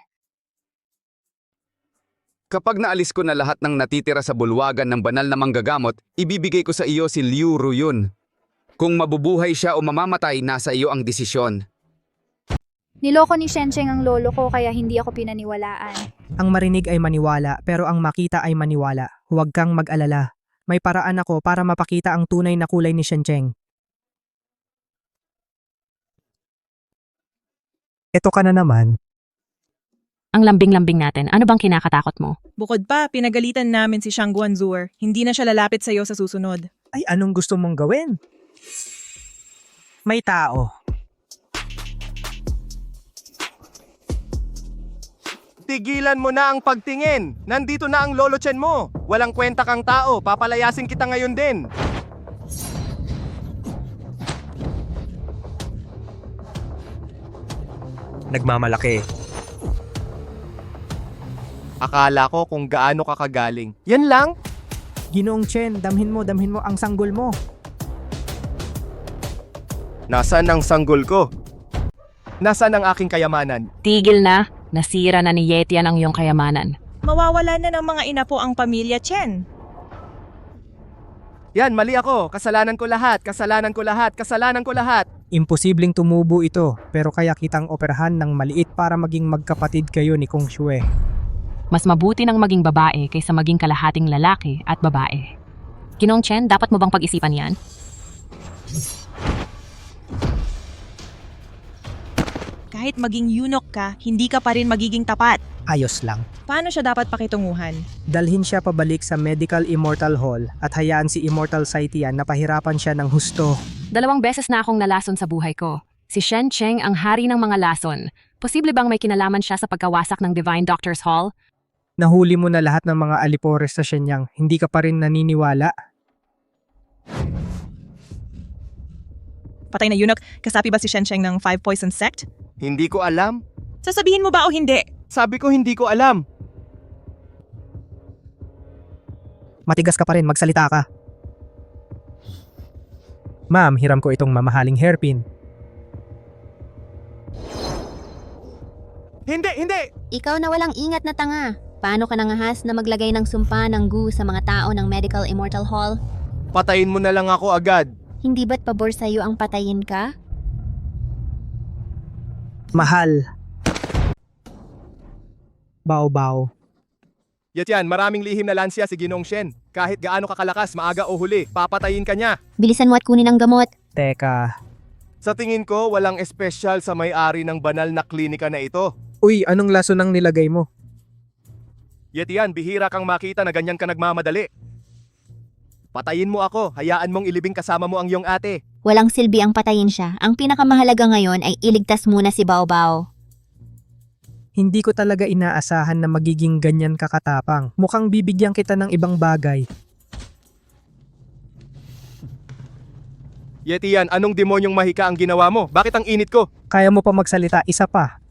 Kapag naalis ko na lahat ng natitira sa bulwagan ng banal na manggagamot, ibibigay ko sa iyo si Liu Ruyon. Kung mabubuhay siya o mamamatay, nasa iyo ang desisyon. Niloko ni Shencheng ang lolo ko kaya hindi ako pinaniwalaan. Ang marinig ay maniwala, pero ang makita ay maniwala. Huwag kang mag-alala. May paraan ako para mapakita ang tunay na kulay ni Shencheng. Ito ka na naman. Ang lambing-lambing natin, ano bang kinakatakot mo? Bukod pa, pinagalitan namin si Shangguan Zuer. Hindi na siya lalapit sa'yo sa susunod. Ay, anong gusto mong gawin? May tao. Tigilan mo na ang pagtingin. Nandito na ang lolo Chen mo. Walang kwenta kang tao. Papalayasin kita ngayon din. Nagmamalaki. Akala ko kung gaano ka kagaling. Yan lang? Ginoong Chen, damhin mo ang sanggol mo. Nasaan ang sanggol ko? Nasaan ang aking kayamanan? Tigil na, nasira na ni Yetian ang iyong kayamanan. Mawawala na ng mga inapo ang pamilya Chen. Yan, mali ako. Kasalanan ko lahat. Kasalanan ko lahat. Kasalanan ko lahat. Imposibleng tumubo ito, pero kaya kitang operahan ng maliit para maging magkapatid kayo ni Kong Shue. Mas mabuti nang maging babae kaysa maging kalahating lalaki at babae. Ginoong Chen, dapat mo bang pag-isipan yan? Kahit maging eunuch ka, hindi ka pa rin magiging tapat. Ayos lang. Paano siya dapat pakitunguhan? Dalhin siya pabalik sa Medical Immortal Hall at hayaan si Immortal Saitian na pahirapan siya ng husto. 2 beses na akong nalason sa buhay ko. Si Shen Cheng ang hari ng mga lason. Posible bang may kinalaman siya sa pagkawasak ng Divine Doctor's Hall? Nahuli mo na lahat ng mga alipores sa Shenyang, hindi ka pa rin naniniwala? Patay na eunuch, kasapi ba si Shencheng ng 5 Poison Sect? Hindi ko alam. Sasabihin mo ba o hindi? Sabi ko hindi ko alam. Matigas ka pa rin, magsalita ka. Ma'am, hiram ko itong mamahaling hairpin. Hindi! Ikaw na walang ingat na tanga. Paano ka nangahas na maglagay ng sumpa ng goo sa mga tao ng Medical Immortal Hall? Patayin mo na lang ako agad. Hindi ba't pabor sa'yo ang patayin ka? Mahal. Bao-bao. Yetian, maraming lihim na lansya si Ginoong Shen. Kahit gaano kakalakas, maaga o huli, papatayin ka niya. Bilisan mo at kunin ang gamot. Teka. Sa tingin ko, walang espesyal sa may-ari ng banal na klinika na ito. Uy, anong laso nang nilagay mo? Yetian, bihira kang makita na ganyan ka nagmamadali. Patayin mo ako, hayaan mong ilibing kasama mo ang iyong ate. Walang silbi ang patayin siya. Ang pinakamahalaga ngayon ay iligtas muna si Bao Bao. Hindi ko talaga inaasahan na magiging ganyan kakatapang. Mukhang bibigyan kita ng ibang bagay. Yetian, anong demonyong mahika ang ginawa mo? Bakit ang init ko? Kaya mo pa magsalita, isa pa.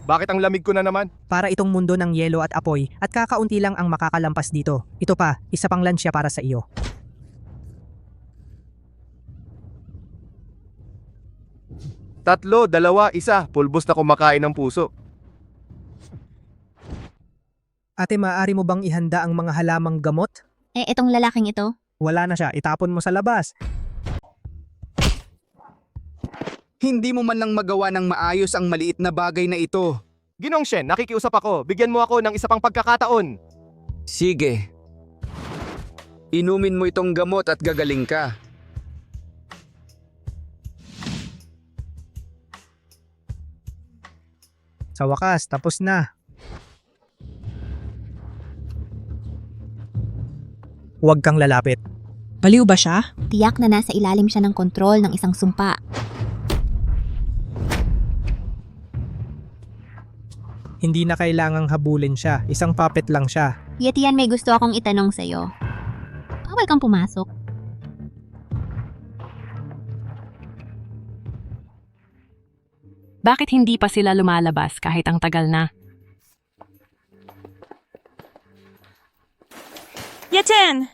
Bakit ang lamig ko na naman? Para itong mundo ng yelo at apoy at kakaunti lang ang makakalampas dito. Ito pa, isa pang lansya para sa iyo. Tatlo, dalawa, isa. Pulbos na kumakain ng puso. Ate, maaari mo bang ihanda ang mga halamang gamot? Itong lalaking ito? Wala na siya, itapon mo sa labas. Hindi mo man lang magawa ng maayos ang maliit na bagay na ito. Ginong Shen, nakikiusap ako. Bigyan mo ako ng isa pang pagkakataon. Sige. Inumin mo itong gamot at gagaling ka. Sa wakas, tapos na. Huwag kang lalapit. Baliw ba siya? Tiyak na nasa ilalim siya ng kontrol ng isang sumpa. Hindi na kailangang habulin siya. Isang puppet lang siya. Yetian, may gusto akong itanong sa'yo. Bawal kang pumasok. Bakit hindi pa sila lumalabas kahit ang tagal na? Yetian!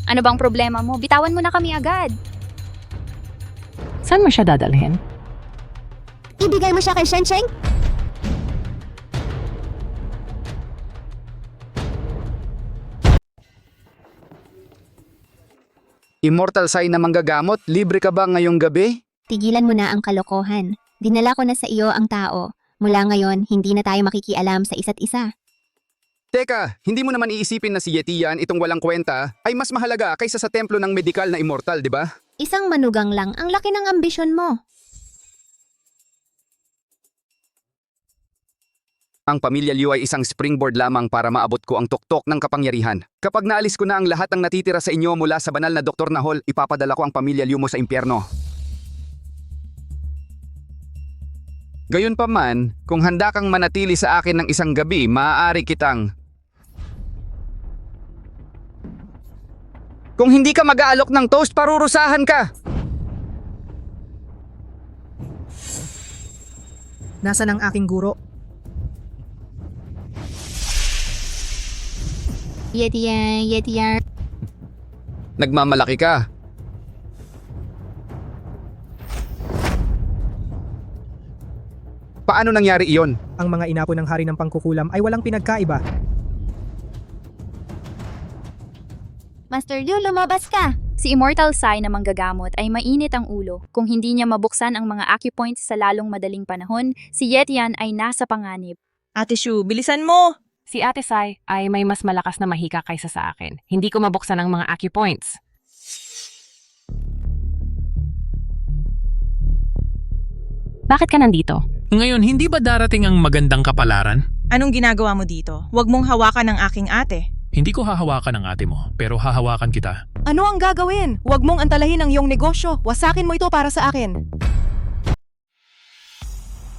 Ano bang problema mo? Bitawan mo na kami agad. Saan mo siya dadalhin? Ibigay mo siya kay Shencheng? Immortal Sai na manggagamot, libre ka ba ngayong gabi? Tigilan mo na ang kalokohan. Dinala ko na sa iyo ang tao. Mula ngayon, hindi na tayo makikialam sa isa't isa. Teka, hindi mo naman iisipin na si Yetian itong walang kwenta ay mas mahalaga kaysa sa templo ng medikal na immortal, di ba? Isang manugang lang, ang laki ng ambisyon mo. Ang pamilya Liu ay isang springboard lamang para maabot ko ang tuktok ng kapangyarihan. Kapag naalis ko na ang lahat ng natitira sa inyo mula sa banal na Dr. Nahol, ipapadala ko ang pamilya Liu mo sa impyerno. Gayunpaman, kung handa kang manatili sa akin ng isang gabi, maaari kitang... Kung hindi ka mag-aalok ng toast, parurusahan ka! Nasaan ang aking guro? Yetian. Nagmamalaki ka. Paano nangyari iyon? Ang mga inapo ng hari ng pangkukulam ay walang pinagkaiba. Master Liu, lumabas ka! Si Immortal Sai na manggagamot ay mainit ang ulo. Kung hindi niya mabuksan ang mga acupoints sa lalong madaling panahon, si Yetian ay nasa panganib. Ate Shu, bilisan mo! Si Ate Sai ay may mas malakas na mahika kaysa sa akin. Hindi ko mabuksan ang mga acupoints. Bakit ka nandito? Ngayon, hindi ba darating ang magandang kapalaran? Anong ginagawa mo dito? Huwag mong hawakan ang aking ate. Hindi ko hahawakan ang ate mo, pero hahawakan kita. Ano ang gagawin? Huwag mong antalahin ang iyong negosyo. Wasakin mo ito para sa akin.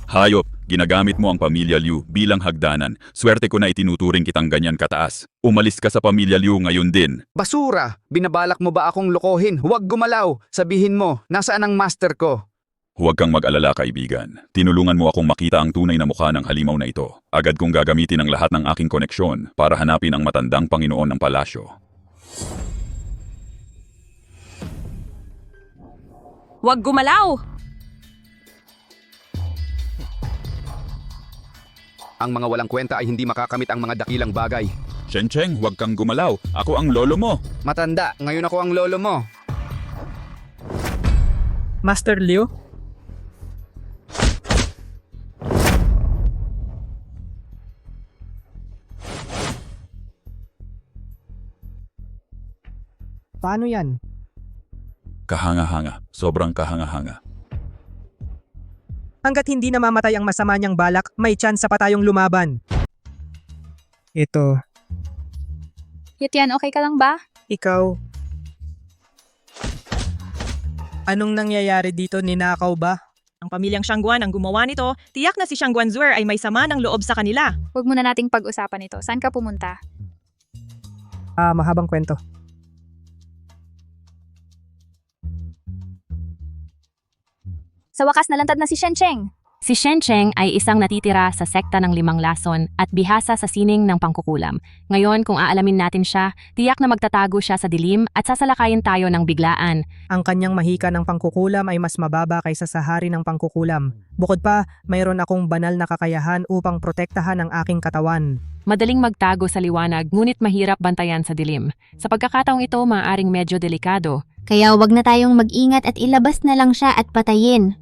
Hayop, ginagamit mo ang pamilya Liu bilang hagdanan. Swerte ko na itinuturing kitang ganyan kataas. Umalis ka sa pamilya Liu ngayon din. Basura! Binabalak mo ba akong lokohin? Huwag gumalaw! Sabihin mo, nasaan ang master ko? Huwag kang mag-alala, kaibigan. Tinulungan mo akong makita ang tunay na mukha ng halimaw na ito. Agad kong gagamitin ang lahat ng aking koneksyon para hanapin ang matandang Panginoon ng palasyo. Huwag gumalaw! Ang mga walang kwenta ay hindi makakamit ang mga dakilang bagay. Shencheng, huwag kang gumalaw. Ako ang lolo mo. Matanda, ngayon ako ang lolo mo. Master Liu? Paano yan? Kahanga-hanga. Sobrang kahanga-hanga. Hanggat hindi namamatay ang masama niyang balak, may tsansa pa tayong lumaban. Ito, Yetian, okay ka lang ba? ikaw. Anong nangyayari dito? Ninakaw ba? Ang pamilyang Shangguan ang gumawa nito, tiyak na si Shangguan Zuer ay may sama ng loob sa kanila. Huwag muna nating pag-usapan ito. Saan ka pumunta? Mahabang kwento. Sa wakas nalantad na si Shencheng. Si Shen Cheng ay isang natitira sa sekta ng 5 lason at bihasa sa sining ng pangkukulam. Ngayon, kung aalamin natin siya, tiyak na magtatago siya sa dilim at sasalakayin tayo ng biglaan. Ang kanyang mahika ng pangkukulam ay mas mababa kaysa sa hari ng pangkukulam. Bukod pa, mayroon akong banal na kakayahan upang protektahan ang aking katawan. Madaling magtago sa liwanag ngunit mahirap bantayan sa dilim. Sa pagkakataong ito, maaaring medyo delikado. Kaya wag na tayong mag-ingat at ilabas na lang siya at patayin.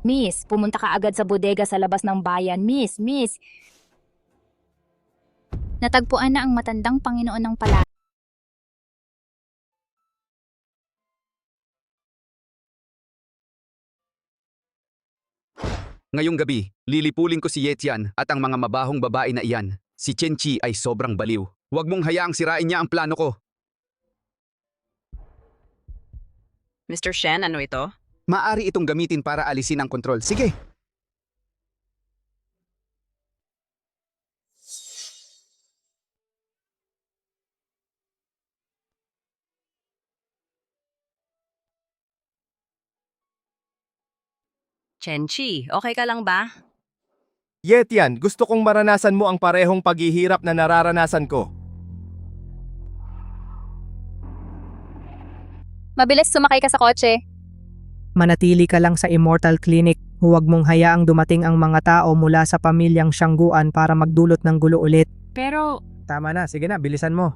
Miss, pumunta ka agad sa bodega sa labas ng bayan. Miss. Natagpuan na ang matandang Panginoon ng pala. Ngayong gabi, lilipulin ko si Yetian at ang mga mabahong babae na iyan. Si Chen Chi ay sobrang baliw. Huwag mong hayaang sirain niya ang plano ko. Mr. Shen, ano ito? Maari itong gamitin para alisin ang kontrol. Sige! Chenchi, okay ka lang ba? Yetian, gusto kong maranasan mo ang parehong paghihirap na nararanasan ko. Mabilis sumakay ka sa kotse. Manatili ka lang sa Immortal Clinic. Huwag mong hayaang dumating ang mga tao mula sa pamilyang Shangguan para magdulot ng gulo ulit. Pero, Tama na, sige na, bilisan mo.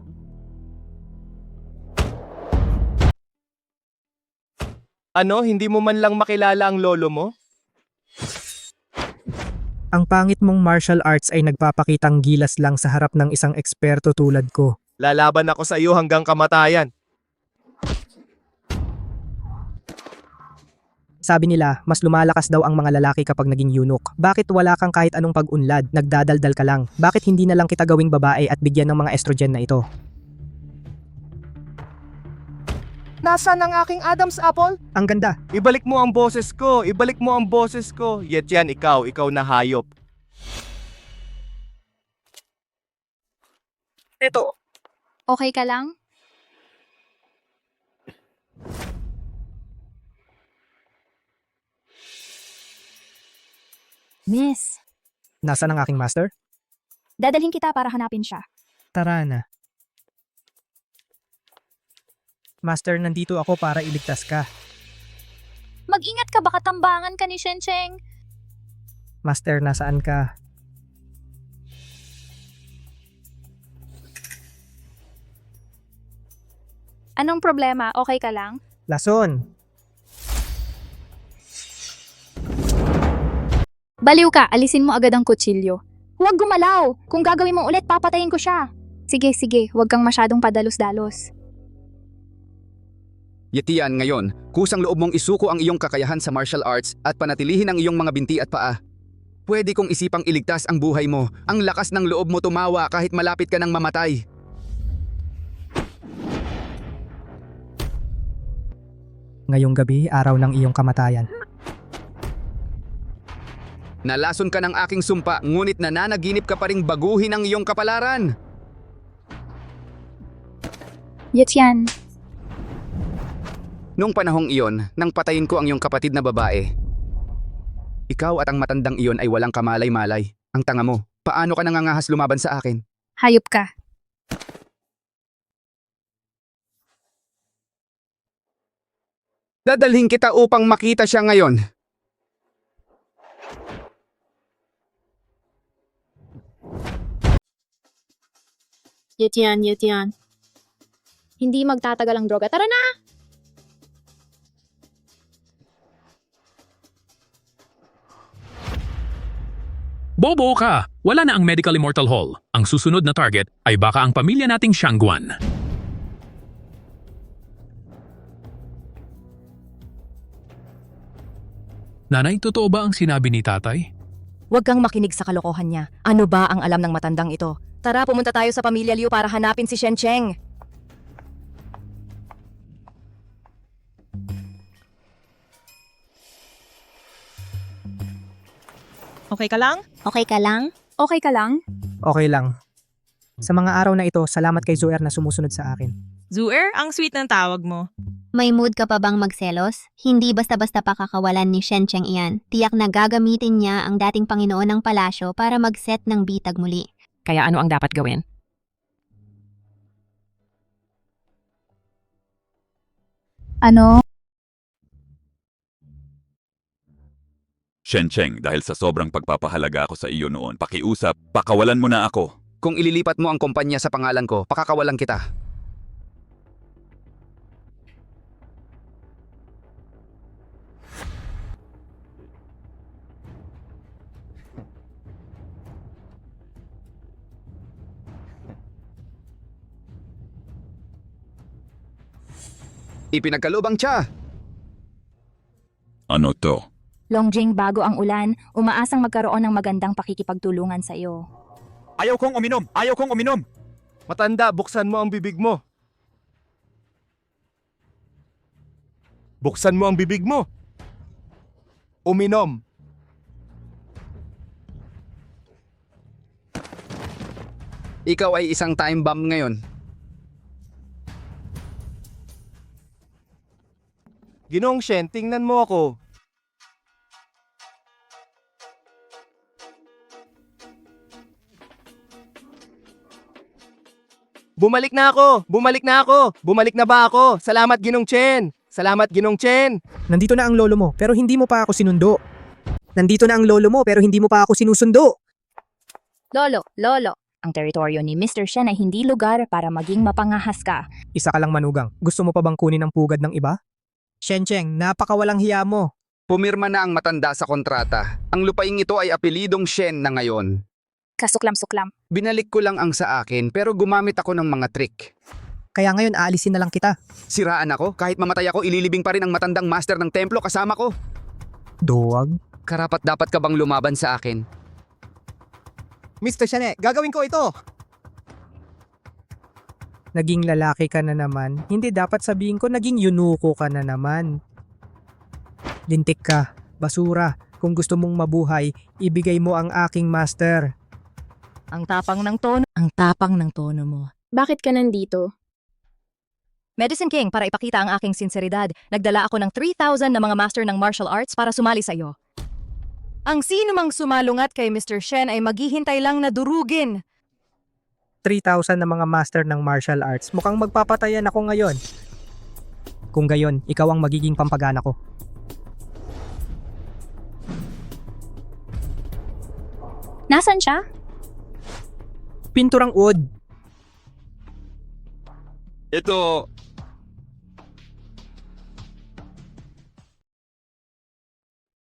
Ano, hindi mo man lang makilala ang lolo mo? Ang pangit mong martial arts ay nagpapakitang gilas lang sa harap ng isang eksperto tulad ko. Lalaban ako sa iyo hanggang kamatayan. Sabi nila, mas lumalakas daw ang mga lalaki kapag naging eunuch. Bakit wala kang kahit anong pag-unlad, nagdadaldal ka lang? Bakit hindi na lang kita gawing babae at bigyan ng mga estrogen na ito? Nasaan ang aking Adam's apple? Ang ganda. Ibalik mo ang boses ko, ibalik mo ang boses ko. Yetian, ikaw na hayop. Ito. Okay ka lang? Miss, Nasaan ang aking master? dadalhin kita para hanapin siya. Tara na. Master, nandito ako para iligtas ka. Mag-ingat ka, baka tambangan ka ni Shen Cheng. Master, nasaan ka? Anong problema? Okay ka lang? Lason! Baliw ka, alisin mo agad ang kutsilyo. Huwag gumalaw! Kung gagawin mo ulit, papatayin ko siya. Sige, huwag kang masyadong padalos-dalos. Yetian, ngayon, kusang loob mong isuko ang iyong kakayahan sa martial arts at panatilihin ang iyong mga binti at paa. Pwede kong isipang iligtas ang buhay mo. Ang lakas ng loob mo tumawa kahit malapit ka ng mamatay. Ngayong gabi, araw ng iyong kamatayan. Nalason ka ng aking sumpa, ngunit nananaginip ka pa ring baguhin ang iyong kapalaran. Yetian, Noong panahong iyon, nang patayin ko ang iyong kapatid na babae, ikaw at ang matandang iyon ay walang kamalay-malay. Ang tanga mo, paano ka nangangahas lumaban sa akin? hayop ka. Dadalhin kita upang makita siya ngayon. Yetian. Hindi magtatagal ang droga. Tara na! Bobo ka! Wala na ang Medical Immortal Hall. Ang susunod na target ay baka ang pamilya nating Shangguan. Nanay, totoo ba ang sinabi ni tatay? Huwag kang makinig sa kalokohan niya. Ano ba ang alam ng matandang ito? Tara, pumunta tayo sa pamilya Liu para hanapin si Shen Cheng. Okay ka lang? Okay ka lang? Okay ka lang? Okay lang. Sa mga araw na ito, salamat kay Zoer na sumusunod sa akin. Zuer, ang sweet ng tawag mo. May mood ka pa bang magselos? Hindi basta-basta pakakawalan ni Shen Cheng iyan. Tiyak na gagamitin niya ang dating Panginoon ng palasyo para mag-set ng bitag muli. Kaya ano ang dapat gawin? Ano? Shen Cheng, dahil sa sobrang pagpapahalaga ko sa iyo noon, pakiusap, pakawalan mo na ako. Kung ililipat mo ang kumpanya sa pangalan ko, pakakawalan kita. Ipinagkalubang siya. Ano to? Longjing, bago ang ulan, umaasang magkaroon ng magandang pakikipagtulungan sa iyo. Ayaw kong uminom! Ayaw kong uminom! Matanda, buksan mo ang bibig mo. Buksan mo ang bibig mo. Uminom. Ikaw ay isang time bomb ngayon. Ginoong Shen, tingnan mo ako. Bumalik na ako! Bumalik na ako! Bumalik na ba ako? Salamat, Ginong Chen! Salamat, Ginong Chen! Nandito na ang lolo mo pero hindi mo pa ako sinundo. Nandito na ang lolo mo pero hindi mo pa ako sinusundo. Lolo, ang teritoryo ni Mr. Shen ay hindi lugar para maging mapangahas ka. Isa ka lang manugang. Gusto mo pa bang kunin ang pugad ng iba? Shen Cheng, napakawalang hiya mo. Pumirma na ang matanda sa kontrata. Ang lupaing ito ay apelidong Shen na ngayon. Kasuklam-suklam. Binalik ko lang ang sa akin pero gumamit ako ng mga trick. Kaya ngayon aalisin na lang kita. Siraan ako, kahit mamatay ako, ililibing pa rin ang matandang master ng templo kasama ko. Duwag. Karapat dapat ka bang lumaban sa akin? Mr. Shane, gagawin ko ito. Naging lalaki ka na naman. Hindi dapat sabihin ko naging yunuko ka na naman. Lintik ka, basura. Kung gusto mong mabuhay, ibigay mo ang aking master. Ang tapang ng tono mo. Bakit ka nandito? Medicine King, para ipakita ang aking sinseridad, nagdala ako ng 3,000 na mga master ng martial arts para sumali sa iyo. Ang sino mang sumalungat kay Mr. Shen ay maghihintay lang na durugin. 3,000 na mga master ng martial arts. Mukhang magpapatayan ako ngayon. Kung gayon, ikaw ang magiging pampagana ko. Nasaan siya? Pinturang wood. Ito,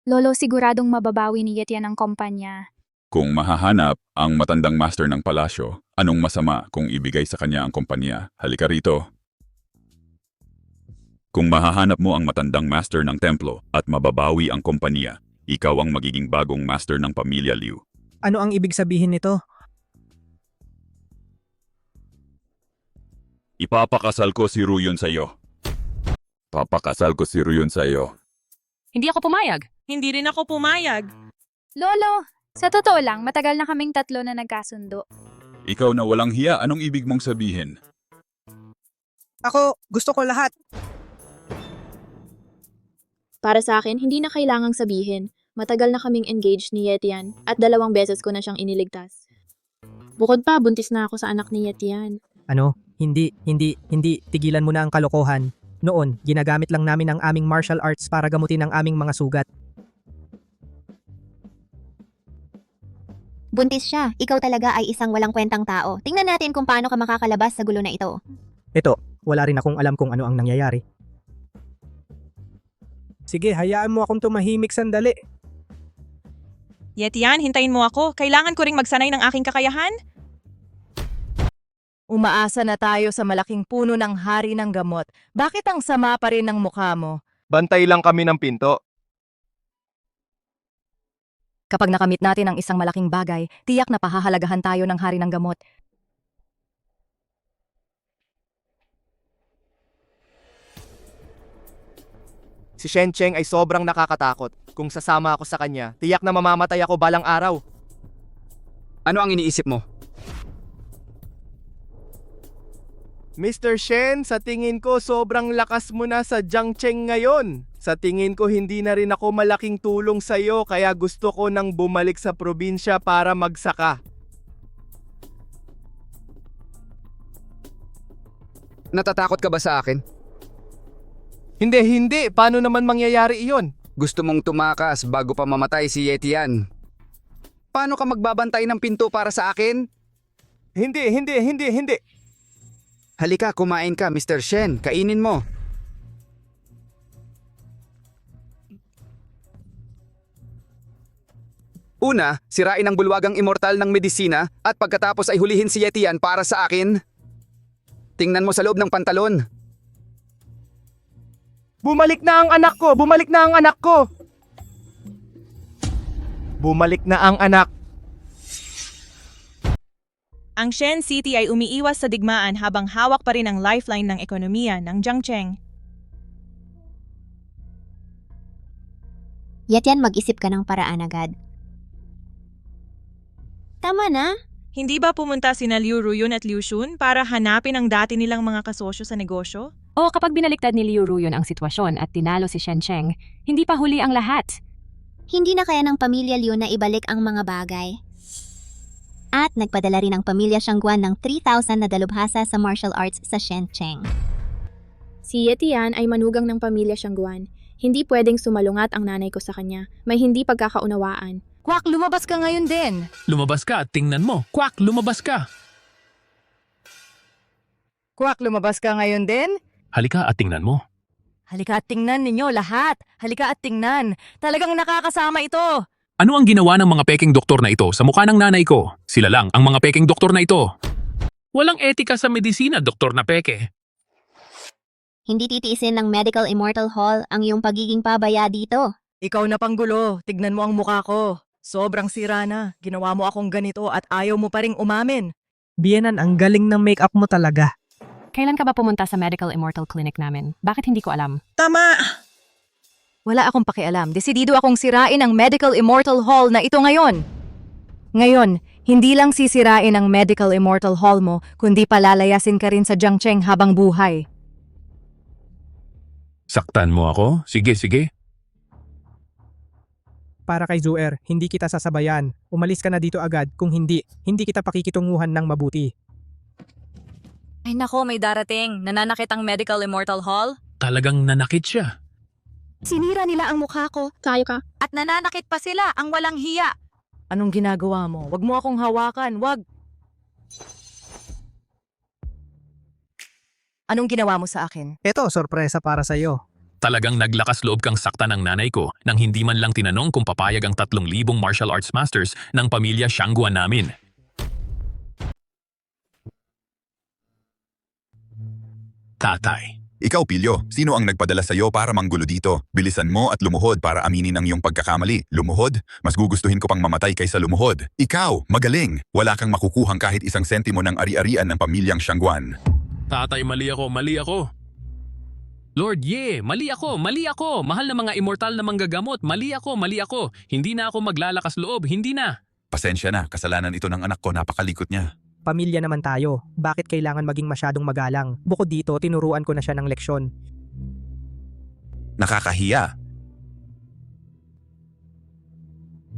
Lolo, siguradong mababawi ni Yetian ang kumpanya. kung mahahanap ang matandang master ng palasyo, anong masama kung ibigay sa kanya ang kompanya? Halika rito. Kung mahahanap mo ang matandang master ng templo at mababawi ang kompanya, ikaw ang magiging bagong master ng pamilya Liu. Ano ang ibig sabihin nito? Ipapakasal ko si Ruyon sa iyo. Papakasal ko si Ruyon sa iyo. Hindi ako pumayag. Hindi rin ako pumayag. Lolo, sa totoo lang, matagal na kaming tatlo na nagkasundo. Ikaw na walang hiya, anong ibig mong sabihin? Ako, gusto ko lahat. Para sa akin, hindi na kailangang sabihin. Matagal na kaming engaged ni Yetian at 2 beses ko na siyang iniligtas. Bukod pa, buntis na ako sa anak ni Yetian. Ano? Hindi. Tigilan mo na ang kalokohan. Noon, ginagamit lang namin ang aming martial arts para gamutin ang aming mga sugat. Buntis siya. Ikaw talaga ay isang walang kwentang tao. Tingnan natin kung paano ka makakalabas sa gulo na ito. Ito, wala rin akong alam kung ano ang nangyayari. Sige, hayaan mo akong tumahimik sandali. Yetian, hintayin mo ako. Kailangan ko ring magsanay ng aking kakayahan. Umaasa na tayo sa malaking puno ng hari ng gamot. Bakit ang sama pa rin ng mukha mo? Bantay lang kami ng pinto. Kapag nakamit natin ang isang malaking bagay, tiyak na pahahalagahan tayo ng hari ng gamot. Si Shen Cheng ay sobrang nakakatakot. Kung sasama ako sa kanya, tiyak na mamamatay ako balang araw. Ano ang iniisip mo? Mr. Shen, sa tingin ko sobrang lakas mo na sa Jiangcheng ngayon. Sa tingin ko hindi na rin ako malaking tulong sa'yo kaya gusto ko nang bumalik sa probinsya para magsaka. Natatakot ka ba sa akin? Hindi. Paano naman mangyayari iyon? Gusto mong tumakas bago pa mamatay si Yetian. Paano ka magbabantay ng pinto para sa akin? Hindi. Halika, kumain ka, Mr. Shen. Kainin mo. Una, sirain ang bulwagang immortal ng medisina at pagkatapos ay hulihin si Yetian para sa akin. Tingnan mo sa loob ng pantalon. Bumalik na ang anak ko! Bumalik na ang anak! Ang Shen City ay umiiwas sa digmaan habang hawak pa rin ang lifeline ng ekonomiya ng Jiangcheng. Yetian, mag-isip ka ng paraan agad. Tama na. Hindi ba pumunta sina Liu Ruyun at Liu Xun para hanapin ang dati nilang mga kasosyo sa negosyo? O kapag binaliktad ni Liu Ruyun ang sitwasyon at tinalo si Shen Cheng, hindi pa huli ang lahat. Hindi na kaya ng pamilya Liu na ibalik ang mga bagay. At nagpadala rin ang pamilya Shangguan ng 3,000 na dalubhasa sa martial arts sa Shenzhen. Si Yetian ay manugang ng pamilya Shangguan. Hindi pwedeng sumalungat ang nanay ko sa kanya. May hindi pagkakaunawaan. Kwak, lumabas ka ngayon din. Lumabas ka at tingnan mo. Kwak, lumabas ka. Kwak, lumabas ka ngayon din. Halika at tingnan mo. Halika at tingnan ninyo lahat. Halika at tingnan. Talagang nakakasama ito. Ano ang ginawa ng mga peking doktor na ito sa mukha ng nanay ko? Sila lang ang mga peking doktor na ito. Walang etika sa medisina, doktor na peke. Hindi titiisin ng Medical Immortal Hall ang iyong pagiging pabaya dito. Ikaw na panggulo. Tignan mo ang mukha ko. Sobrang sira na. Ginawa mo akong ganito at ayaw mo pa ring umamin. Biyanan, ang galing ng make-up mo talaga. Kailan ka ba pumunta sa Medical Immortal Clinic namin? Bakit hindi ko alam? Tama! Wala akong pakialam. Desidido akong sirain ang Medical Immortal Hall na ito ngayon. Ngayon, hindi lang sisirain ang Medical Immortal Hall mo, kundi palalayasin ka rin sa Jiangcheng habang buhay. Saktan mo ako? Sige. Para kay Zuer, hindi kita sasabayan. Umalis ka na dito agad. Kung hindi kita pakikitunguhan ng mabuti. Ay nako, may darating. Nananakit ang Medical Immortal Hall? Talagang nanakit siya. Sinira nila ang mukha ko. Tayo ka. At nananakit pa sila, ang walang hiya. Anong ginagawa mo? Wag mo akong hawakan, wag. Anong ginawa mo sa akin? Ito, sorpresa para sa'yo. Talagang naglakas loob kang sakta ng nanay ko nang hindi man lang tinanong kung papayag ang 3,000 martial arts masters ng pamilya Shangguan namin. Tatay. Ikaw, Pilyo, sino ang nagpadala sa'yo para manggulo dito? Bilisan mo at lumuhod para aminin ang iyong pagkakamali. Lumuhod? Mas gugustuhin ko pang mamatay kaysa lumuhod. Ikaw, magaling! Wala kang makukuhang kahit isang sentimo ng ari-arian ng pamilyang Shangguan. Tatay, mali ako. Lord, mali ako. Mahal na mga immortal na manggagamot. Mali ako. Hindi na ako maglalakas loob, hindi na. Pasensya na, kasalanan ito ng anak ko, napakalikot niya. Pamilya naman tayo. Bakit kailangan maging masyadong magalang? Bukod dito, tinuruan ko na siya ng leksyon. Nakakahiya.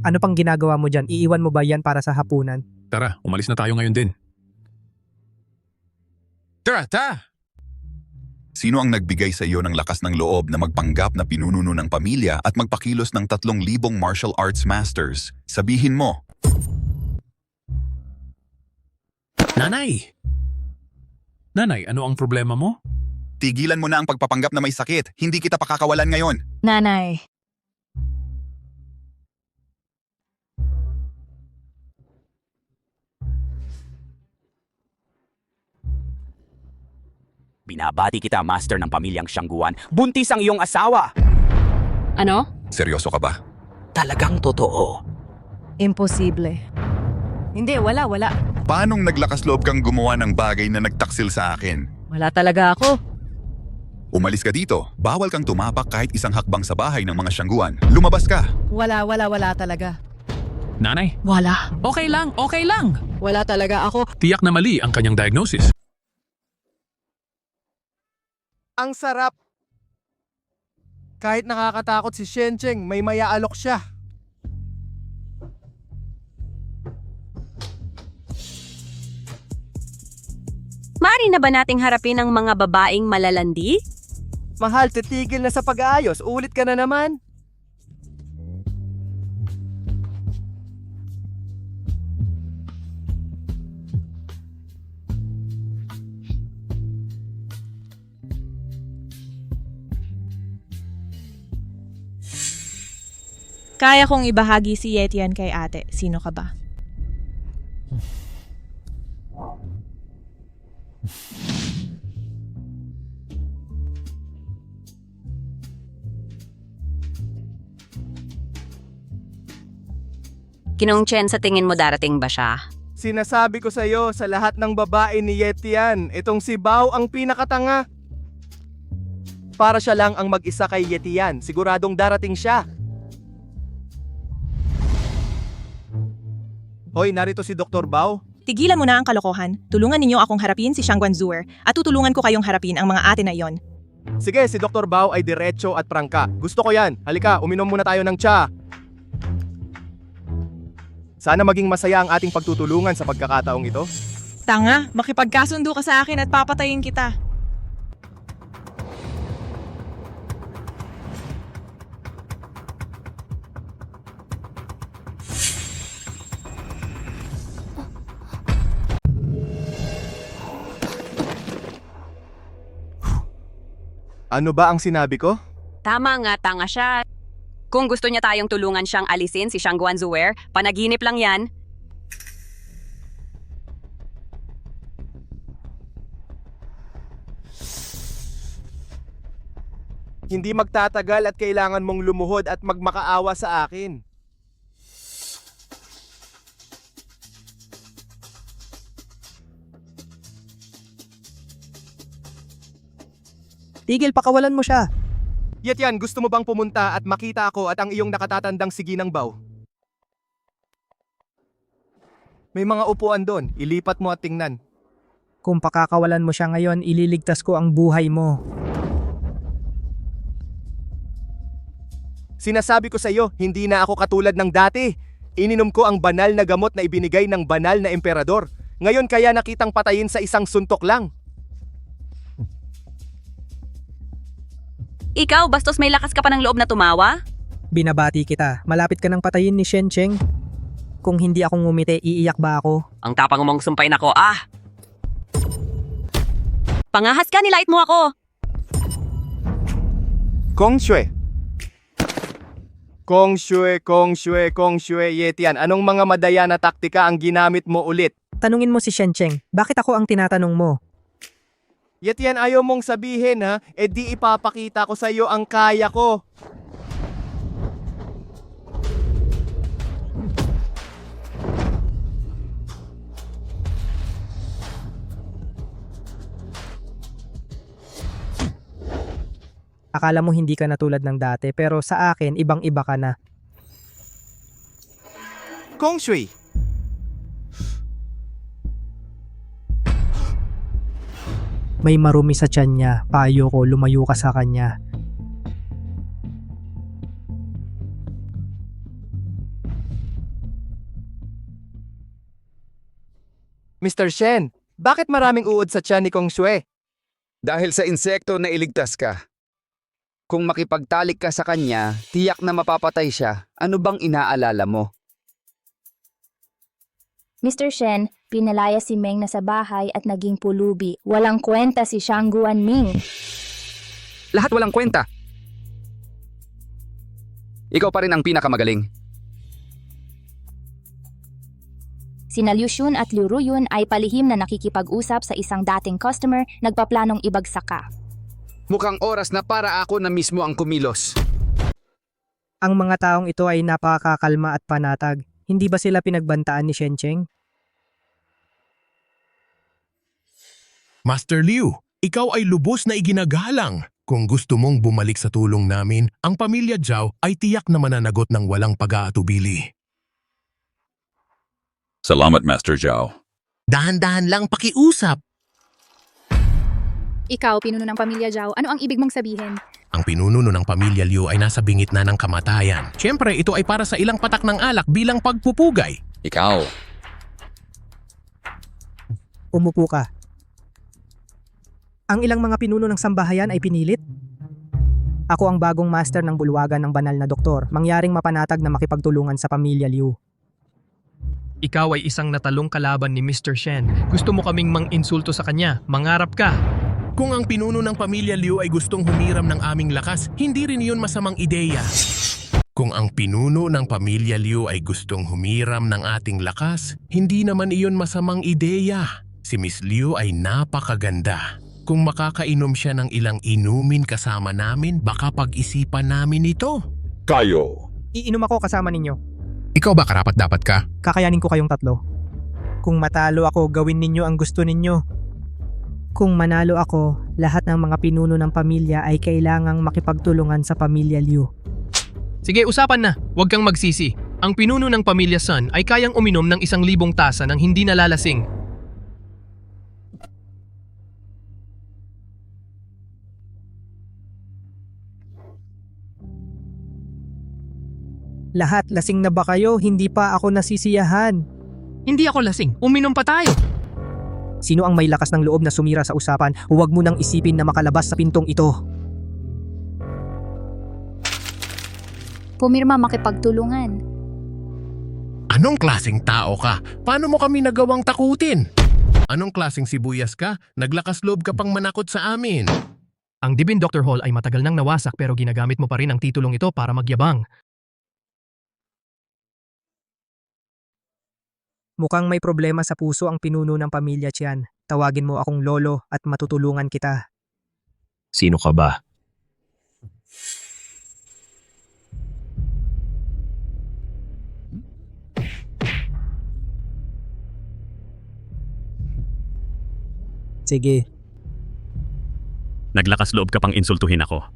Ano pang ginagawa mo dyan? Iiwan mo ba yan para sa hapunan? Tara, umalis na tayo ngayon din. Tara! Sino ang nagbigay sa iyo ng lakas ng loob na magpanggap na pinununo ng pamilya at magpakilos ng 3,000 martial arts masters? Sabihin mo. Nanay, ano ang problema mo? Tigilan mo na ang pagpapanggap na may sakit. Hindi kita pakakawalan ngayon. Nanay. Binabati kita, master ng pamilyang Shangguan. Buntis ang iyong asawa! Ano? Seryoso ka ba? Talagang totoo. Imposible. Hindi, wala. Paanong naglakas loob kang gumawa ng bagay na nagtaksil sa akin? Wala talaga ako. Umalis ka dito. Bawal kang tumapak kahit isang hakbang sa bahay ng mga Shangguan. Lumabas ka! Wala talaga. Nanay? Wala. Okay lang. Wala talaga ako. Tiyak na mali ang kanyang diagnosis. Ang sarap! Kahit nakakatakot si Shencheng, may maya-alok siya. Maaari na ba nating harapin ang mga babaeng malalandi? Mahal, titigil na sa pag-aayos. Ulit ka na naman. Kaya kong ibahagi si Yetian kay ate. Sino ka ba? Kinong Chen, sa tingin mo darating ba siya? Sinasabi ko sa'yo, sa lahat ng babae ni Yetian, itong si Bao ang pinakatanga. Para siya lang ang mag-isa kay Yetian, siguradong darating siya. Hoy, narito si Dr. Bao. Tigilan mo na ang kalokohan. Tulungan ninyo akong harapin si Shangguan Zuer at tutulungan ko kayong harapin ang mga ate na iyon. Sige, si Dr. Bao ay diretso at prangka. Gusto ko yan. Halika, uminom muna tayo ng tsa. Sana maging masaya ang ating pagtutulungan sa pagkakataong ito. Tanga, makipagkasundo ka sa akin at papatayin kita. Ano ba ang sinabi ko? Tama nga, tanga siya. Kung gusto niya tayong tulungan siyang alisin si Shangguan Zuer, panaginip lang yan. Hindi magtatagal at kailangan mong lumuhod at magmakaawa sa akin. Tigil, pakawalan mo siya. Yetian, gusto mo bang pumunta at makita ako at ang iyong nakatatandang siginang Bao? May mga upuan doon, ilipat mo at tingnan. Kung pakakawalan mo siya ngayon, ililigtas ko ang buhay mo. Sinasabi ko sa iyo, hindi na ako katulad ng dati. Ininom ko ang banal na gamot na ibinigay ng banal na emperador. Ngayon kaya nakitang patayin sa isang suntok lang. Ikaw, bastos may lakas ka pa ng loob na tumawa? Binabati kita. Malapit ka ng patayin ni Shencheng. Kung hindi ako ngumiti, iiyak ba ako? Ang tapang mong sumpain ako, Pangahas ka, nilait mo ako! Kong Shui. Kong Shui, Yetian. Anong mga madaya na taktika ang ginamit mo ulit? Tanungin mo si Shencheng, bakit ako ang tinatanong mo? Yetian, ayaw mong sabihin ha? E di ipapakita ko sa iyo ang kaya ko. Akala mo hindi ka na tulad ng dati, pero sa akin, ibang-iba ka na. Kong Shui. May marumi sa tiyan niya, payo ko, lumayo ka sa kanya. Mr. Shen, bakit maraming uod sa tiyan ni Kong Shui? Dahil sa insekto na iligtas ka. Kung makipagtalik ka sa kanya, tiyak na mapapatay siya. Ano bang inaalala mo? Mr. Shen, pinalaya si Meng na sa bahay at naging pulubi. Walang kwenta si Shangguan Ming. Lahat walang kwenta. Ikaw pa rin ang pinakamagaling. Sina Liu Xun at Liu Ruyun ay palihim na nakikipag-usap sa isang dating customer, nagpaplanong ibagsak ka. Mukhang oras na para ako na mismo ang kumilos. Ang mga taong ito ay napakakalma at panatag. Hindi ba sila pinagbantaan ni Shencheng? Master Liu, ikaw ay lubos na iginagalang. Kung gusto mong bumalik sa tulong namin, ang pamilya Zhao ay tiyak na mananagot ng walang pag-aatubili. Salamat, Master Zhao. Dahan-dahan lang pakiusap. Ikaw, pinuno ng pamilya Zhao, ano ang ibig mong sabihin? Ang pinununo ng pamilya Liu ay nasa bingit na ng kamatayan. Siyempre, ito ay para sa ilang patak ng alak bilang pagpupugay. Ikaw, Umupo ka. Ang ilang mga pinuno ng sambahayan ay pinilit. Ako ang bagong master ng bulwagan ng banal na doktor, mangyaring mapanatag na makipagtulungan sa pamilya Liu. Ikaw ay isang natalong kalaban ni Mr. Shen. Gusto mo kaming mang-insulto sa kanya. Mangarap ka. Kung ang pinuno ng pamilya Liu ay gustong humiram ng aming lakas, hindi rin iyon masamang ideya. Kung ang pinuno ng pamilya Liu ay gustong humiram ng ating lakas, hindi naman iyon masamang ideya. Si Miss Liu ay napakaganda. Kung makakainom siya ng ilang inumin kasama namin, baka pag-isipan namin ito. Kayo. Iinom ako kasama ninyo. Ikaw ba karapat-dapat ka? Kakayanin ko kayong tatlo. Kung matalo ako, gawin ninyo ang gusto ninyo. Kung manalo ako, lahat ng mga pinuno ng pamilya ay kailangang makipagtulungan sa pamilya Liu. Sige, usapan na. Huwag kang magsisi. Ang pinuno ng pamilya Sun ay kayang uminom ng 1,000 tasa ng hindi nalalasing. Lahat lasing na ba kayo? Hindi pa ako nasisiyahan. Hindi ako lasing. Uminom pa tayo. Sino ang may lakas ng loob na sumira sa usapan? Huwag mo nang isipin na makalabas sa pintong ito. Pumirma makipagtulungan. Anong klaseng tao ka? Paano mo kami nagawang takutin? Anong klaseng sibuyas ka? Naglakas loob ka pang manakot sa amin. Ang Divine Dr. Hall ay matagal nang nawasak pero ginagamit mo pa rin ang titulong ito para magyabang. Mukhang may problema sa puso ang pinuno ng pamilya Tian. Tawagin mo akong lolo at matutulungan kita. Sino ka ba? Sige. Naglakas loob ka pang insultuhin ako.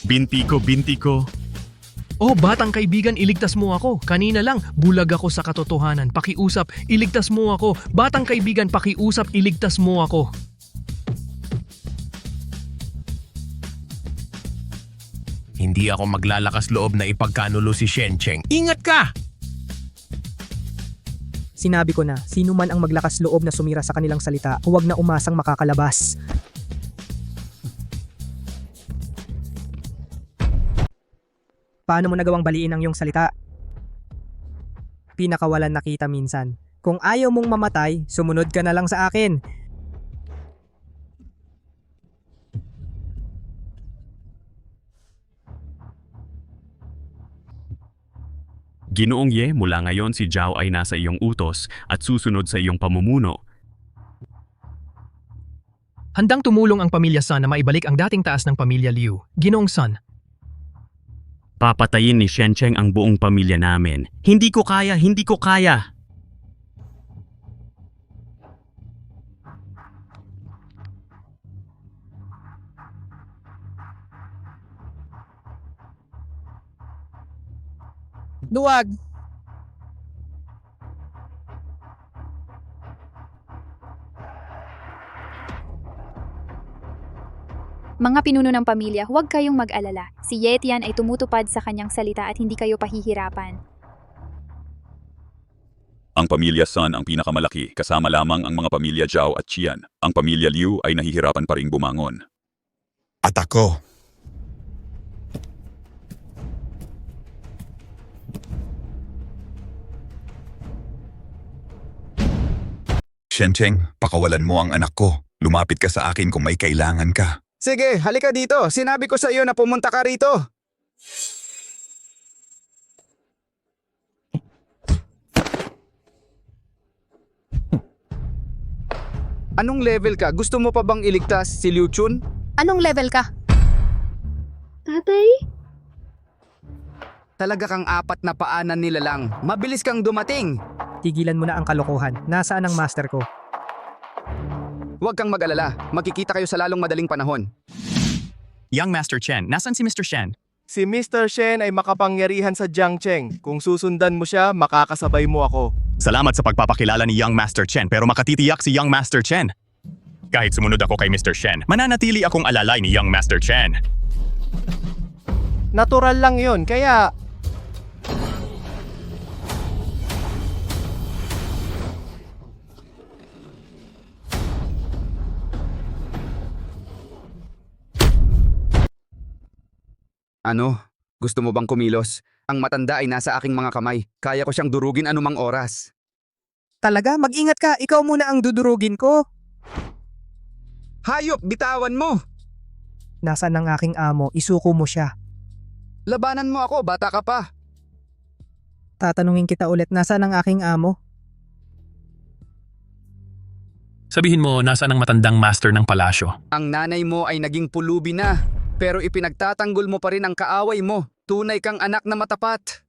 Binti ko. Oh, batang kaibigan, iligtas mo ako. Kanina lang, bulag ako sa katotohanan. Pakiusap, iligtas mo ako. Batang kaibigan, pakiusap, iligtas mo ako. Hindi ako maglalakas loob na ipagkanulo si Shencheng. Ingat ka! Sinabi ko na, sino man ang maglakas loob na sumira sa kanilang salita, huwag na umasang makakalabas. Paano mo nagawang baliin ang iyong salita? Pinakawalan nakita minsan. Kung ayaw mong mamatay, sumunod ka na lang sa akin. Ginoong Ye, mula ngayon si Zhao ay nasa iyong utos at susunod sa iyong pamumuno. Handang tumulong ang pamilya Sun na maibalik ang dating taas ng pamilya Liu. Ginoong Sun. Papatayin ni Shencheng ang buong pamilya namin. Hindi ko kaya. Duwag! Mga pinuno ng pamilya, huwag kayong mag-alala. Si Ye Tian ay tumutupad sa kanyang salita at hindi kayo pahihirapan. Ang pamilya Sun ang pinakamalaki, kasama lamang ang mga pamilya Zhao at Qian. Ang pamilya Liu ay nahihirapan pa ring bumangon. At ako. Shencheng, pakawalan mo ang anak ko. Lumapit ka sa akin kung may kailangan ka. Sige, halika dito. Sinabi ko sa iyo na pumunta ka rito. Anong level ka? Gusto mo pa bang iligtas si Liu Chun? Anong level ka? Tatay? Talaga kang apat na paanan nila lang. Mabilis kang dumating. Tigilan mo na ang kalokohan. Nasaan ang master ko? Huwag kang mag-alala. Makikita kayo sa lalong madaling panahon. Young Master Chen, nasan si Mr. Shen? Si Mr. Shen ay makapangyarihan sa Jiangcheng. Kung susundan mo siya, makakasabay mo ako. Salamat sa pagpapakilala ni Young Master Chen pero makatitiyak si Young Master Chen. Kahit sumunod ako kay Mr. Shen, mananatili akong alalay ni Young Master Chen. Natural lang yun, kaya... Ano? Gusto mo bang kumilos? Ang matanda ay nasa aking mga kamay. Kaya ko siyang durugin anumang oras. Talaga? Mag-ingat ka, ikaw muna ang dudurugin ko. Hayop, bitawan mo! Nasaan ang aking amo? Isuko mo siya. Labanan mo ako, bata ka pa. Tatanungin kita ulit, nasaan ang aking amo? Sabihin mo, nasaan ang matandang master ng palasyo? Ang nanay mo ay naging pulubi na, pero ipinagtatanggol mo pa rin ang kaaway mo. Tunay kang anak na matapat.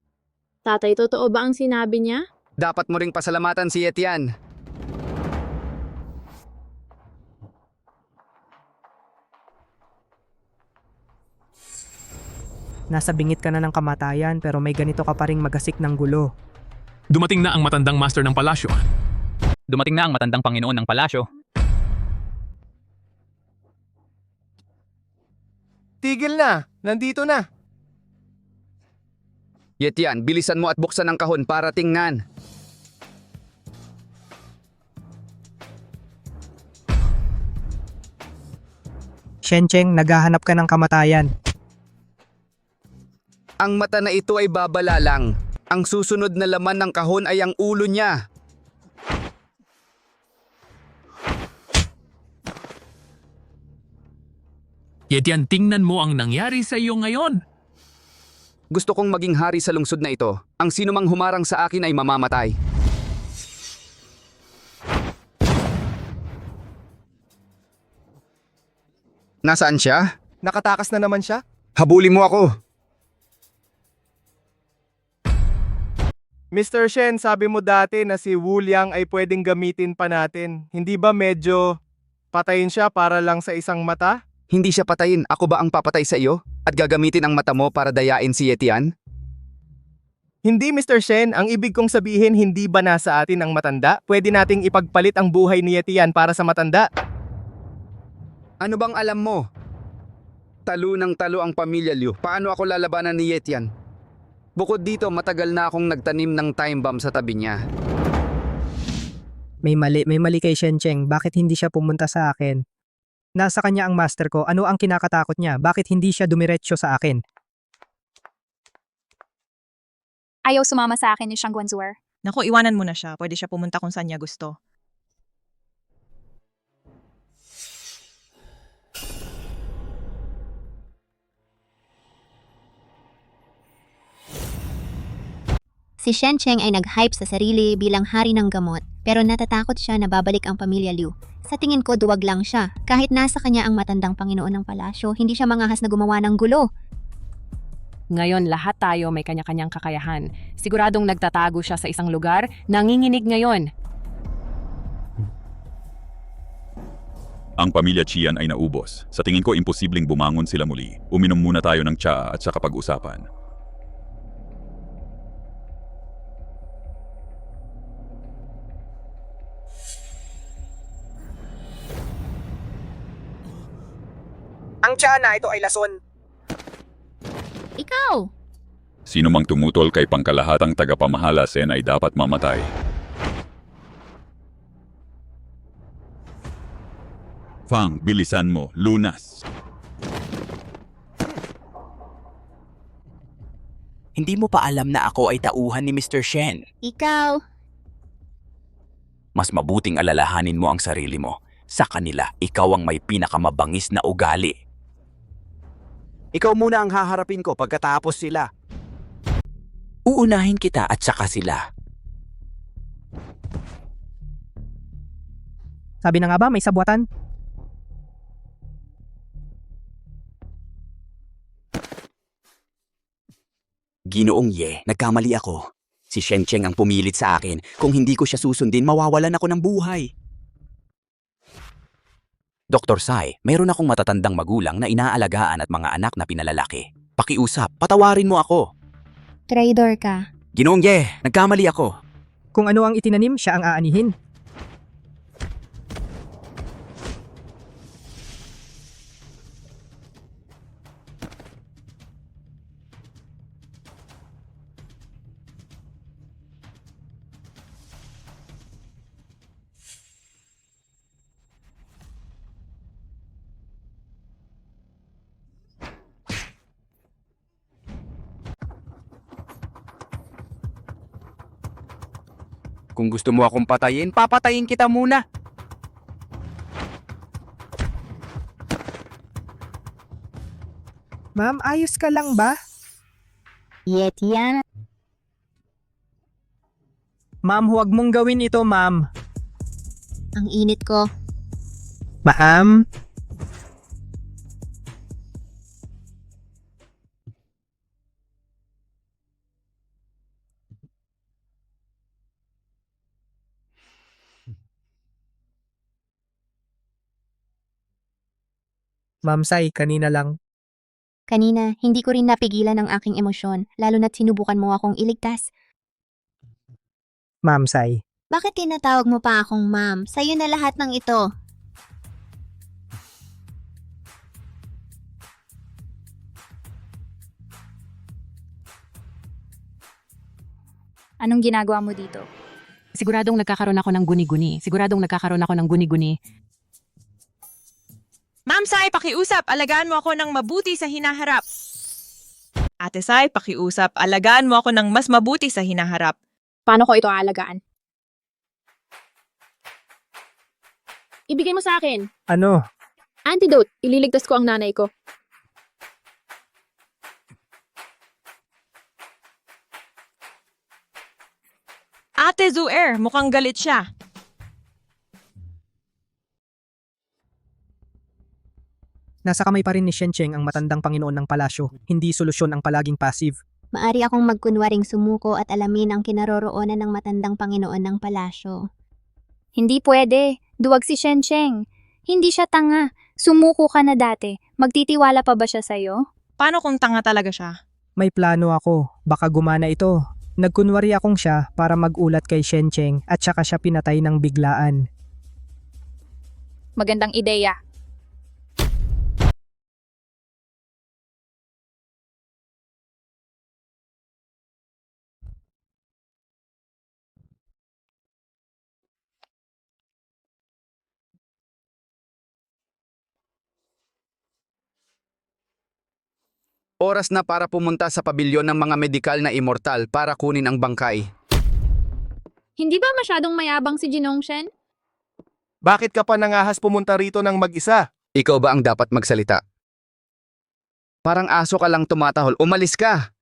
Tatay, totoo ba ang sinabi niya? Dapat mo ring pasalamatan si Etienne. Nasa bingit ka na ng kamatayan pero may ganito ka pa ring magasik ng gulo. Dumating na ang matandang master ng palasyo. Dumating na ang matandang Panginoon ng palasyo. Tigil na! Nandito na! Etienne, bilisan mo at buksan ang kahon para tingnan. Shencheng, naghahanap ka ng kamatayan. Ang mata na ito ay babala lang. Ang susunod na laman ng kahon ay ang ulo niya. Yetian, tingnan mo ang nangyari sa iyo ngayon. Gusto kong maging hari sa lungsod na ito. Ang sinumang humarang sa akin ay mamamatay. Nasaan siya? Nakatakas na naman siya? Habulin mo ako. Mr. Shen, sabi mo dati na si Wu Liang ay pwedeng gamitin pa natin. Hindi ba medyo patayin siya para lang sa isang mata? Hindi siya patayin. Ako ba ang papatay sa iyo? At gagamitin ang mata mo para dayain si Etienne? Hindi, Mr. Shen. Ang ibig kong sabihin, hindi ba nasa atin ang matanda? Pwede nating ipagpalit ang buhay ni Etienne para sa matanda. Ano bang alam mo? Talo ng talo ang pamilya Liu. Paano ako lalabanan ni Etienne? Bukod dito, matagal na akong nagtanim ng time bomb sa tabi niya. May mali kay Shencheng. Bakit hindi siya pumunta sa akin? Nasa kanya ang master ko. Ano ang kinakatakot niya? Bakit hindi siya dumiretso sa akin? Ayaw sumama sa akin ni Shang Guanzuer. Naku, iwanan mo na siya. Pwede siya pumunta kung saan niya gusto. Si Shencheng ay nag-hype sa sarili bilang hari ng gamot, pero natatakot siya na babalik ang pamilya Liu. Sa tingin ko, duwag lang siya. Kahit nasa kanya ang matandang Panginoon ng palasyo, hindi siya mangahas na gumawa ng gulo. Ngayon lahat tayo may kanya-kanyang kakayahan. Siguradong nagtatago siya sa isang lugar, nanginginig ngayon. Ang pamilya Qian ay naubos. Sa tingin ko, imposibleng bumangon sila muli. Uminom muna tayo ng tsa at saka pag-usapan. Ang tiyan na ito ay lason. Ikaw! Sino mang tumutol kay pangkalahatang tagapamahala Sen ay dapat mamatay. Fang, bilisan mo, lunas. Hindi mo pa alam na ako ay tauhan ni Mr. Shen. Ikaw! Mas mabuting alalahanin mo ang sarili mo. Sa kanila, ikaw ang may pinakamabangis na ugali. Ikaw muna ang haharapin ko pagkatapos sila. Uunahin kita at saka sila. Sabi na nga ba, may sabwatan? Ginoong Ye, nagkamali ako. Si Shencheng ang pumilit sa akin. Kung hindi ko siya susundin, mawawalan ako ng buhay. Dr. Sai, mayroon akong matatandang magulang na inaalagaan at mga anak na pinalalaki. Pakiusap, patawarin mo ako. Traidor ka. Ginoong Ye, nagkamali ako. Kung ano ang itinanim, siya ang aanihin. Kung gusto mo akong patayin, papatayin kita muna. Ma'am, ayos ka lang ba? Yetian. Ma'am, huwag mong gawin ito, ma'am. Ang init ko. Ma'am? Ma'am Sai, kanina lang. Kanina, hindi ko rin napigilan ang aking emosyon, lalo na't sinubukan mo akong iligtas. Ma'am Sai. Bakit tinatawag mo pa akong ma'am? Sa'yo na lahat ng ito. Anong ginagawa mo dito? Siguradong nagkakaroon ako ng guni-guni. Ma'am Sai, pakiusap. Alagaan mo ako ng mabuti sa hinaharap. Ate Sai, pakiusap. Alagaan mo ako ng mas mabuti sa hinaharap. Paano ko ito aalagaan? Ibigay mo sa akin. Ano? Antidote. Ililigtas ko ang nanay ko. Ate Zuer, mukhang galit siya. Nasa kamay pa rin ni Shencheng ang matandang Panginoon ng palasyo. Hindi solusyon ang palaging passive. Maari akong magkunwaring sumuko at alamin ang kinaroroonan ng matandang Panginoon ng palasyo. Hindi pwede. Duwag si Shencheng. Hindi siya tanga. Sumuko ka na dati. Magtitiwala pa ba siya sa'yo? Paano kung tanga talaga siya? May plano ako. Baka gumana ito. Nagkunwari akong siya para mag-ulat kay Shencheng at saka siya pinatay ng biglaan. Magandang ideya. Oras na para pumunta sa pabilyon ng mga medikal na immortal para kunin ang bangkay. Hindi ba masyadong mayabang si Jinongshen? Bakit ka pa nangahas pumunta rito ng mag-isa? Ikaw ba ang dapat magsalita? Parang aso ka lang tumatahol. Umalis ka!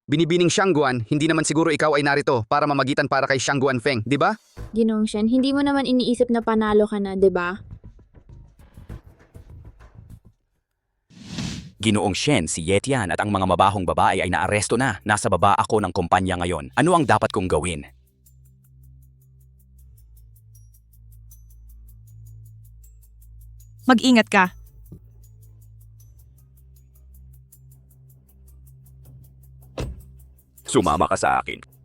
Binibining Shangguan, hindi naman siguro ikaw ay narito para mamagitan para kay Shangguan Feng, di ba? Jinongshen, hindi mo naman iniisip na panalo ka na, 'di ba? Ginoong Shen, si Yetian at ang mga mabahong babae ay naaresto na. Nasa baba ako ng kumpanya ngayon. Ano ang dapat kong gawin? Mag-ingat ka. Sumama ka sa akin.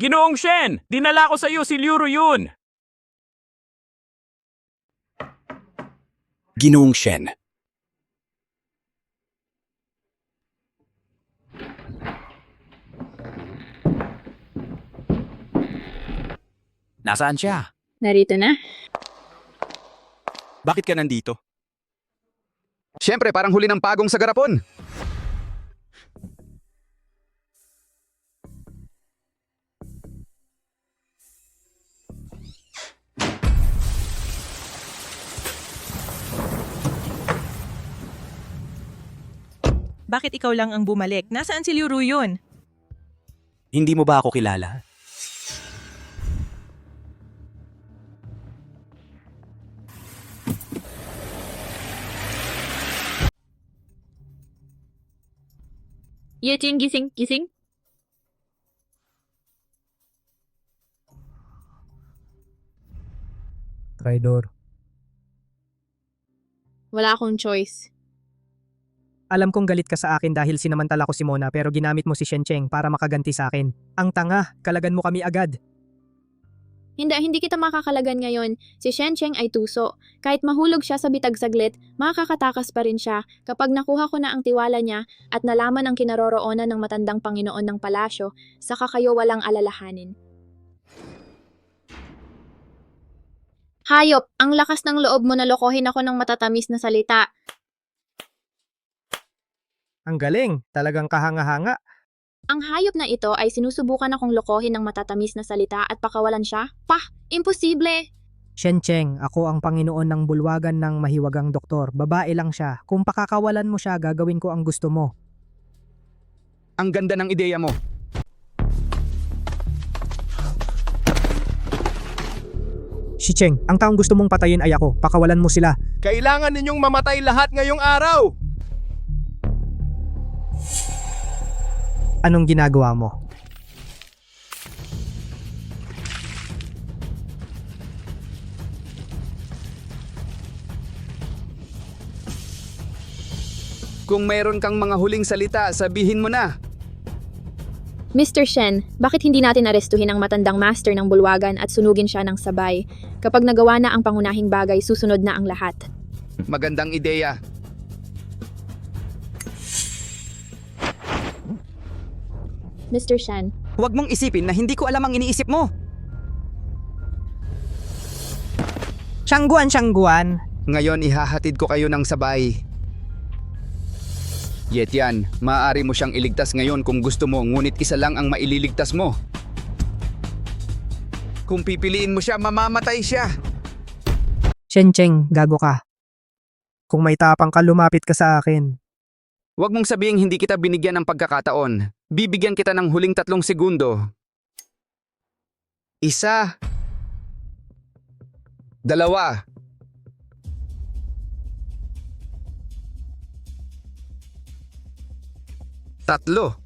Ginoong Shen, dinala ko sa iyo si Liu Ruyun. Ginoong Shen. Nasaan siya? Narito na. Bakit ka nandito? Siyempre, parang huli ng pagong sa garapon. Bakit ikaw lang ang bumalik? Nasaan si Liu Ruyun? Hindi mo ba ako kilala? Yeting, gising. Traidor. Wala akong choice. Alam kong galit ka sa akin dahil sinamantala ko si Mona pero ginamit mo si Shencheng para makaganti sa akin. Ang tanga, kalagan mo kami agad. Hindi kita makakalagan ngayon. Si Shencheng ay tuso. Kahit mahulog siya sa bitag saglit, makakatakas pa rin siya. Kapag nakuha ko na ang tiwala niya at nalaman ang kinaroroonan ng matandang Panginoon ng palasyo, saka kayo walang alalahanin. Hayop, ang lakas ng loob mo na lokohin ako ng matatamis na salita. Ang galing, talagang kahanga-hanga. Ang hayop na ito ay sinusubukan akong lokohin ng matatamis na salita at pakawalan siya? Imposible! Shencheng, ako ang Panginoon ng bulwagan ng mahiwagang doktor. Babae lang siya. Kung pakakawalan mo siya, gagawin ko ang gusto mo. Ang ganda ng ideya mo. Shicheng, ang taong gusto mong patayin ay ako. Pakawalan mo sila. Kailangan ninyong mamatay lahat ngayong araw! Anong ginagawa mo? Kung mayroon kang mga huling salita, sabihin mo na. Mr. Shen, bakit hindi natin arestuhin ang matandang master ng bulwagan at sunugin siya ng sabay? Kapag nagawa na ang pangunahing bagay, susunod na ang lahat. Magandang ideya. Mr. Shen, Huwag mong isipin na hindi ko alam ang iniisip mo. Shangguan! Ngayon ihahatid ko kayo ng sabay. Yetian, maaari mo siyang iligtas ngayon kung gusto mo, ngunit isa lang ang maililigtas mo. Kung pipiliin mo siya, mamamatay siya. Shencheng, gago ka. Kung may tapang ka, lumapit ka sa akin. Huwag mong sabihing hindi kita binigyan ng pagkakataon. Bibigyan kita ng huling 3 segundo. 1, 2, 3.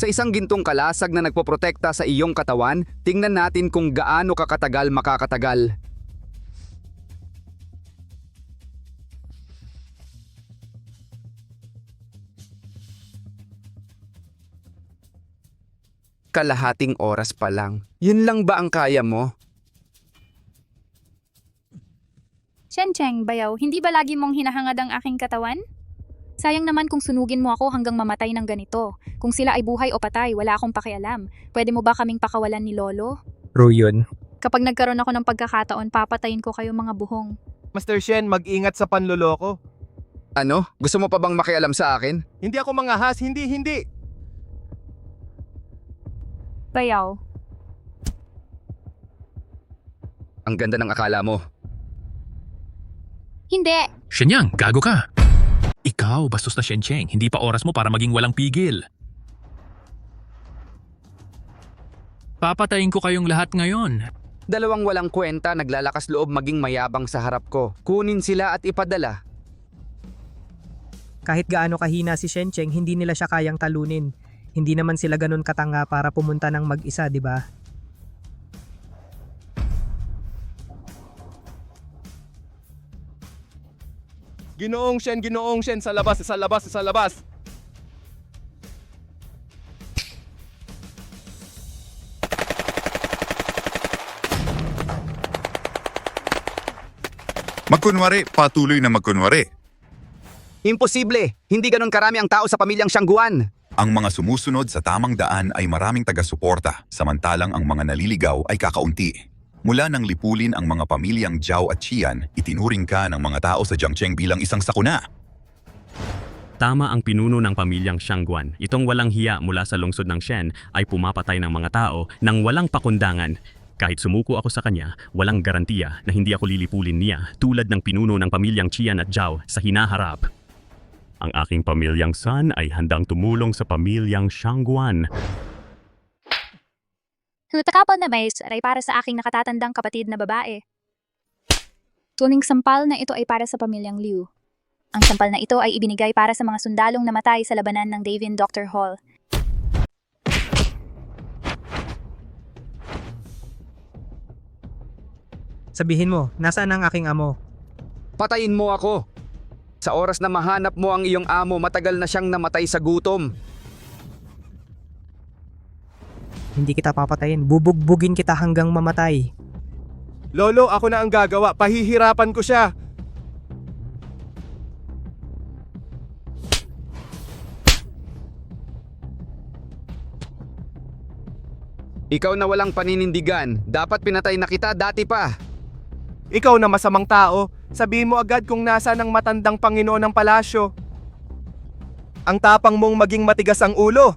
Sa isang gintong kalasag na nagpoprotekta sa iyong katawan, tingnan natin kung gaano kakatagal makakatagal. Kalahating oras pa lang. Yun lang ba ang kaya mo? Shencheng, bayaw, hindi ba lagi mong hinahangad ang aking katawan? Sayang naman kung sunugin mo ako hanggang mamatay ng ganito. Kung sila ay buhay o patay, wala akong pakialam. Pwede mo ba kaming pakawalan ni Lolo? Ruyon. Kapag nagkaroon ako ng pagkakataon, papatayin ko kayo mga buhong. Master Shen, mag-ingat sa panloloko. Ano? Gusto mo pa bang makialam sa akin? Hindi ako mangahas, hindi! Bayaw. Ang ganda ng akala mo. Hindi. Shenyang, gago ka. Ikaw, bastos na Shencheng. Hindi pa oras mo para maging walang pigil. Papatayin ko kayong lahat ngayon. Dalawang walang kwenta naglalakas loob maging mayabang sa harap ko. Kunin sila at ipadala. Kahit gaano kahina si Shencheng, hindi nila siya kayang talunin. Hindi naman sila ganun katanga para pumunta ng mag-isa, di ba? Ginoong Shen, sa labas! Magkunwari, patuloy na magkunwari. Imposible! Hindi ganun karami ang tao sa pamilyang Shangguan. Ang mga sumusunod sa tamang daan ay maraming taga-suporta, samantalang ang mga naliligaw ay kakaunti. Mula nang lipulin ang mga pamilyang Zhao at Qian, itinuring ka ng mga tao sa Jiangcheng bilang isang sakuna. Tama ang pinuno ng pamilyang Shangguan. Itong walang hiya mula sa lungsod ng Shen ay pumapatay ng mga tao nang walang pakundangan. Kahit sumuko ako sa kanya, walang garantiya na hindi ako lilipulin niya tulad ng pinuno ng pamilyang Qian at Zhao sa hinaharap. Ang aking pamilyang San ay handang tumulong sa pamilyang Shangguan. Hutakapal na mais ay para sa aking nakatatandang kapatid na babae. Tuning sampal na ito ay para sa pamilyang Liu. Ang sampal na ito ay ibinigay para sa mga sundalong namatay sa labanan ng Davian Dr. Hall. Sabihin mo, nasaan ang aking amo? Patayin mo ako. Sa oras na mahanap mo ang iyong amo, matagal na siyang namatay sa gutom. Hindi kita papatayin. Bubugbugin kita hanggang mamatay. Lolo, ako na ang gagawa. Pahihirapan ko siya. Ikaw na walang paninindigan, dapat pinatay na kita dati pa. Ikaw na masamang tao, sabihin mo agad kung nasa ng matandang Panginoon ng palasyo. Ang tapang mong maging matigas ang ulo.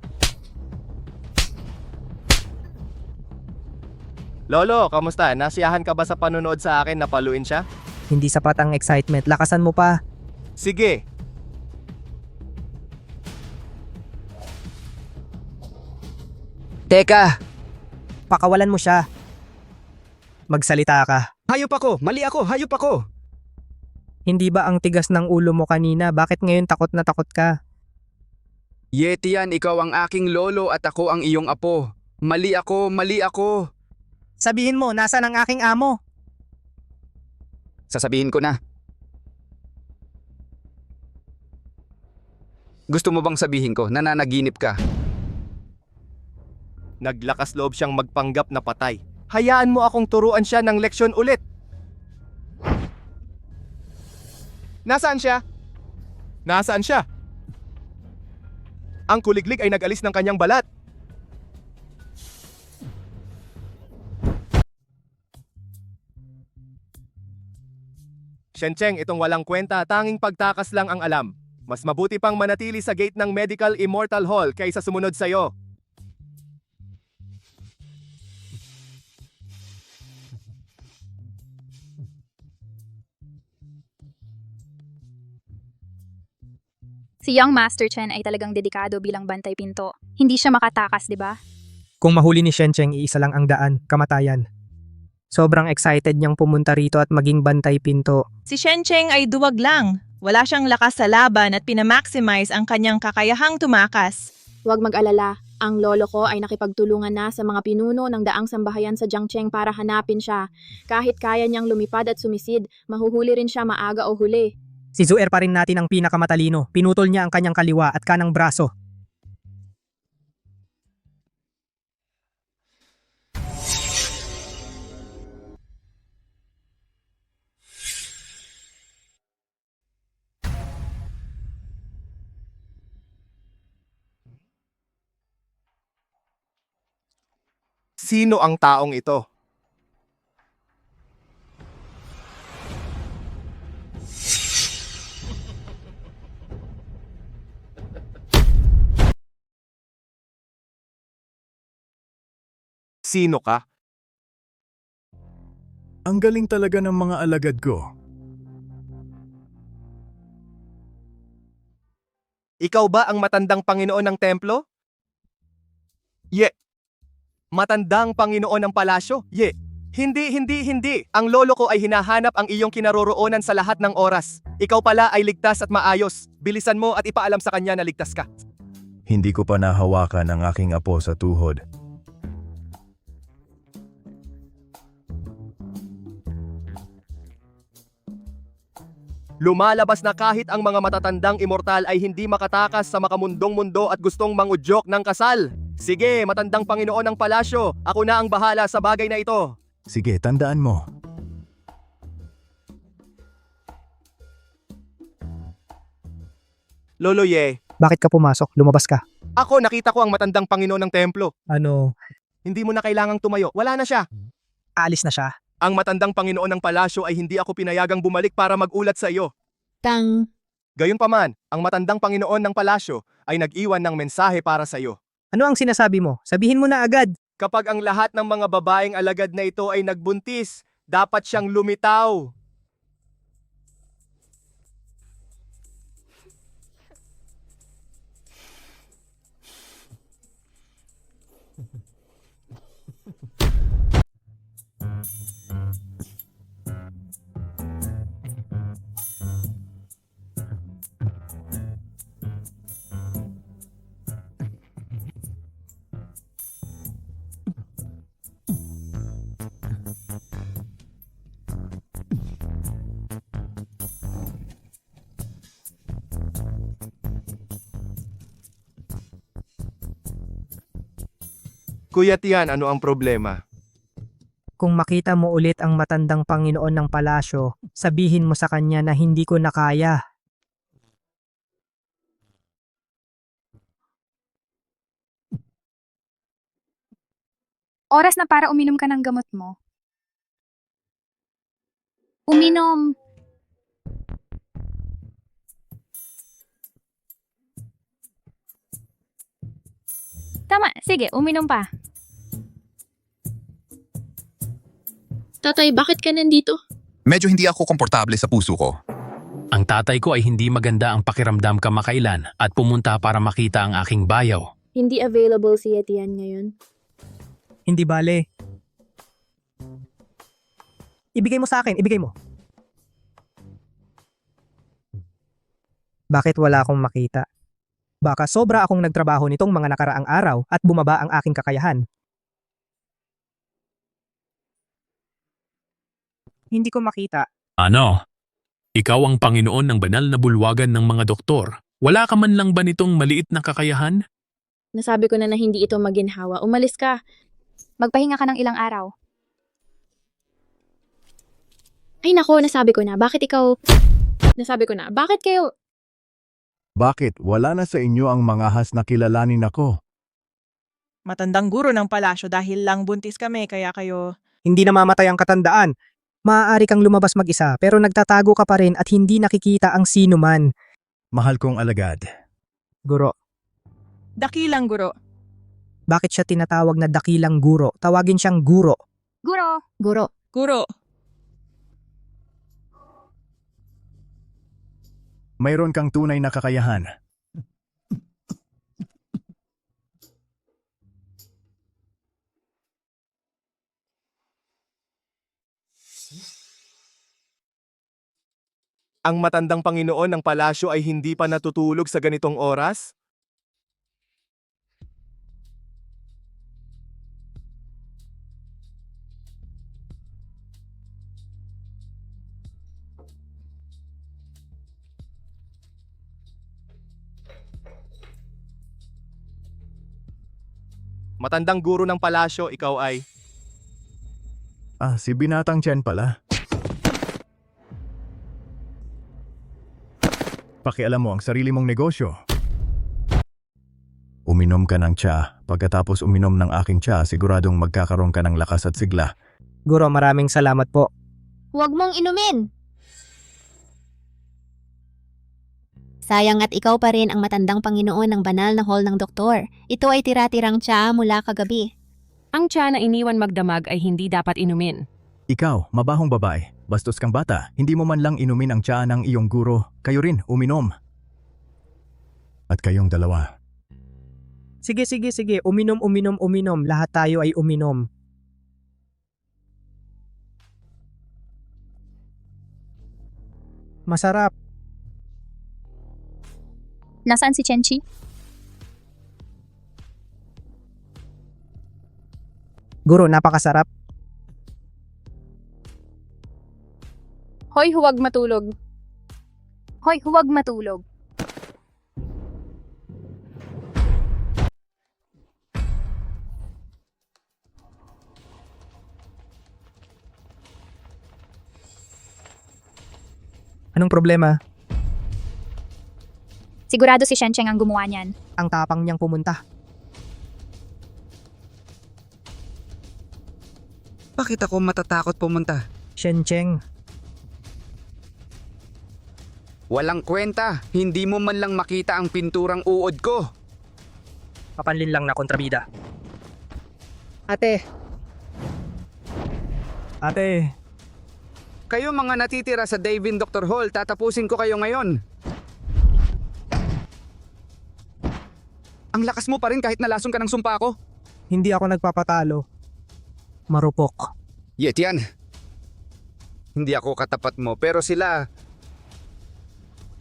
Lolo, kamusta? Nasiyahan ka ba sa panonood sa akin na paluin siya? Hindi sapat ang excitement. Lakasan mo pa. Sige. Teka, Pakawalan mo siya. Magsalita ka. hayop ako, mali ako, hayop ako. Hindi ba ang tigas ng ulo mo kanina? Bakit ngayon takot na takot ka? Yetian, ikaw ang aking lolo at ako ang iyong apo. Mali ako, mali ako. Sabihin mo, nasaan ang aking amo? Sasabihin ko na. Gusto mo bang sabihin ko, nananaginip ka? Naglakas loob siyang magpanggap na patay. Hayaan mo akong turuan siya ng leksyon ulit. Nasaan siya? Nasaan siya? Ang kuliglig ay nag-alis ng kanyang balat. Shencheng, itong walang kwenta, tanging pagtakas lang ang alam. Mas mabuti pang manatili sa gate ng Medical Immortal Hall kaysa sumunod sa'yo. Si Young Master Chen ay talagang dedikado bilang bantay pinto. Hindi siya makatakas, di ba? Kung mahuli ni Shencheng, iisa lang ang daan, kamatayan. Sobrang excited niyang pumunta rito at maging bantay pinto. Si Shencheng ay duwag lang. Wala siyang lakas sa laban at pinamaximize ang kanyang kakayahang tumakas. Huwag mag-alala, ang lolo ko ay nakipagtulungan na sa mga pinuno ng daang sambahayan sa Jiangcheng para hanapin siya. Kahit kaya niyang lumipad at sumisid, mahuhuli rin siya maaga o huli. Si Zuer pa rin natin ang pinakamatalino. Pinutol niya ang kanyang kaliwa at kanang braso. Sino ang taong ito? Sino ka? Ang galing talaga ng mga alagad ko. Ikaw ba ang matandang Panginoon ng templo? Matandang Panginoon ng palasyo? Hindi. Ang lolo ko ay hinahanap ang iyong kinaroroonan sa lahat ng oras. Ikaw pala ay ligtas at maayos. Bilisan mo at ipaalam sa kanya na ligtas ka. Hindi ko pa nahawakan ang aking apo sa tuhod. Lumalabas na kahit ang mga matatandang immortal ay hindi makatakas sa makamundong mundo at gustong mangudyok ng kasal. Sige, matandang Panginoon ng palasyo, ako na ang bahala sa bagay na ito. Sige, tandaan mo. Lolo Ye, Bakit ka pumasok? Lumabas ka. ako nakita ko ang matandang Panginoon ng templo. Ano? Hindi mo na kailangang tumayo, wala na siya. Alis na siya. Ang matandang Panginoon ng palasyo ay hindi ako pinayagang bumalik para magulat sa iyo. Gayunpaman, ang matandang Panginoon ng palasyo ay nag-iwan ng mensahe para sa iyo. Ano ang sinasabi mo? Sabihin mo na agad. Kapag ang lahat ng mga babaeng alagad na ito ay nagbuntis, dapat siyang lumitaw. Kuya Tian, ano ang problema? Kung makita mo ulit ang matandang Panginoon ng palasyo, sabihin mo sa kanya na hindi ko na kaya. Oras na para uminom ka ng gamot mo. Uminom. Tama, sige, uminom pa. Tatay, bakit ka nandito? Medyo hindi ako komportable sa puso ko. Ang tatay ko ay hindi maganda ang pakiramdam kamakailan at pumunta para makita ang aking bayaw. Hindi available si Etienne ngayon. Hindi bale. Ibigay mo sa akin, ibigay mo. Bakit wala akong makita? Baka sobra akong nagtrabaho nitong mga nakaraang araw at bumaba ang aking kakayahan. Hindi ko makita. Ano? Ikaw ang Panginoon ng banal na bulwagan ng mga doktor. Wala ka man lang ba nitong maliit na kakayahan? Nasabi ko na hindi ito maginhawa. Umalis ka. Magpahinga ka ng ilang araw. Ay nako, nasabi ko na. Bakit ikaw... Nasabi ko na. Bakit kayo... Bakit wala na sa inyo ang mga has na kilalanin ako? Matandang guro ng palasyo dahil lang buntis kami kaya kayo... Hindi namamatay ang katandaan. Maaari kang lumabas mag-isa pero nagtatago ka pa rin at hindi nakikita ang sino man. Mahal kong alagad. Guro, Dakilang guro. bakit siya tinatawag na dakilang guro? Tawagin siyang guro. Guro. Guro. Guro. Mayroon kang tunay na kakayahan. Ang matandang Panginoon ng palasyo ay hindi pa natutulog sa ganitong oras? Matandang guro ng palasyo, ikaw ay... Si Binatang Chen pala. Pakialam mo ang sarili mong negosyo. Uminom ka ng tsa. Pagkatapos uminom ng aking tsa, siguradong magkakaroon ka ng lakas at sigla. Guro, maraming salamat po. Huwag mong inumin! Sayang at ikaw pa rin ang matandang Panginoon ng banal na hall ng doktor. Ito ay tira-tirang tsa mula kagabi. Ang tsa na iniwan magdamag ay hindi dapat inumin. Ikaw, mabahong babae, bastos kang bata, hindi mo man lang inumin ang tsa ng iyong guro. Kayo rin, uminom. At kayong dalawa. Sige, uminom. Lahat tayo ay uminom. Masarap. Nasaan si Chenchi? Guro, napakasarap. Hoy, huwag matulog. Hoy, huwag matulog. Anong problema? Sigurado si Shencheng ang gumawa niyan. Ang tapang niyang pumunta. Bakit ako matatakot pumunta? Shencheng, Walang kwenta. Hindi mo man lang makita ang pinturang uod ko. papanlin lang na kontrabida. Ate. Kayo mga natitira sa Davin Dr. Hall, tatapusin ko kayo ngayon. Ang lakas mo pa rin kahit nalason ka ng sumpa ko. Hindi ako nagpapatalo. Marupok. Yetian. Hindi ako katapat mo pero sila...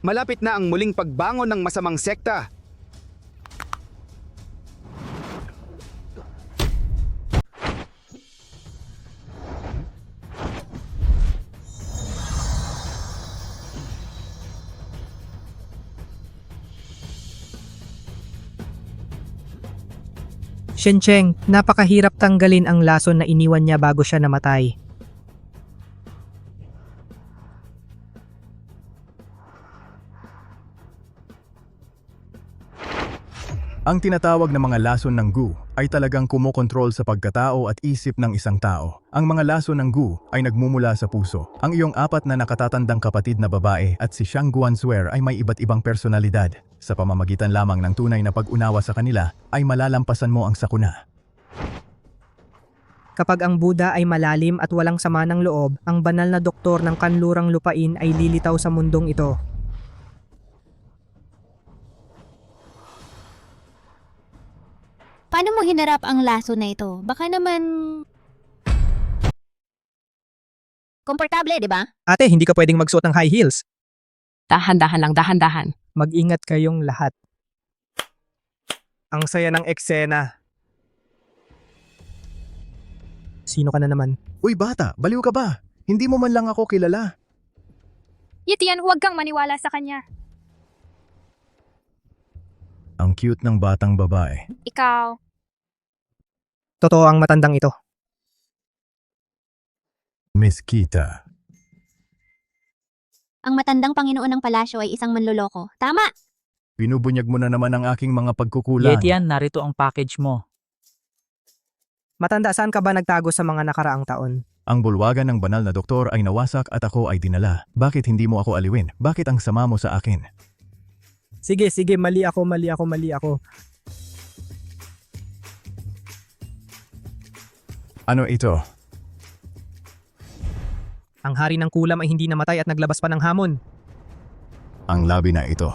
Malapit na ang muling pagbangon ng masamang sekta. Shencheng, napakahirap tanggalin ang lason na iniwan niya bago siya namatay. Ang tinatawag na mga lason ng Gu ay talagang kumokontrol sa pagkatao at isip ng isang tao. Ang mga lason ng Gu ay nagmumula sa puso. Ang iyong 4 na nakatatandang kapatid na babae at si Xiang Guanzuer ay may iba't ibang personalidad. Sa pamamagitan lamang ng tunay na pag-unawa sa kanila, ay malalampasan mo ang sakuna. Kapag ang Buddha ay malalim at walang sama ng loob, ang banal na doktor ng kanlurang lupain ay lilitaw sa mundong ito. Paano mo hinarap ang laso na ito? Baka naman... komportable, di ba? Ate, hindi ka pwedeng magsuot ng high heels. Dahan-dahan lang, dahan-dahan. Mag-ingat kayong lahat. Ang saya ng eksena. Sino ka na naman? Uy bata, baliw ka ba? Hindi mo man lang ako kilala. Yetian, huwag kang maniwala sa kanya. Ang cute ng batang babae. Ikaw. Totoo ang matandang ito. Miss Kita. Ang matandang Panginoon ng palasyo ay isang manloloko. Tama! Binubunyag mo na naman ang aking mga pagkukulang. Yetian, narito ang package mo. Matanda, saan ka ba nagtago sa mga nakaraang taon? Ang bulwagan ng banal na doktor ay nawasak at ako ay dinala. Bakit hindi mo ako aliwin? Bakit ang sama mo sa akin? Sige, mali ako. Ano ito? Ang hari ng kulam ay hindi namatay at naglabas pa ng hamon. Ang labi na ito.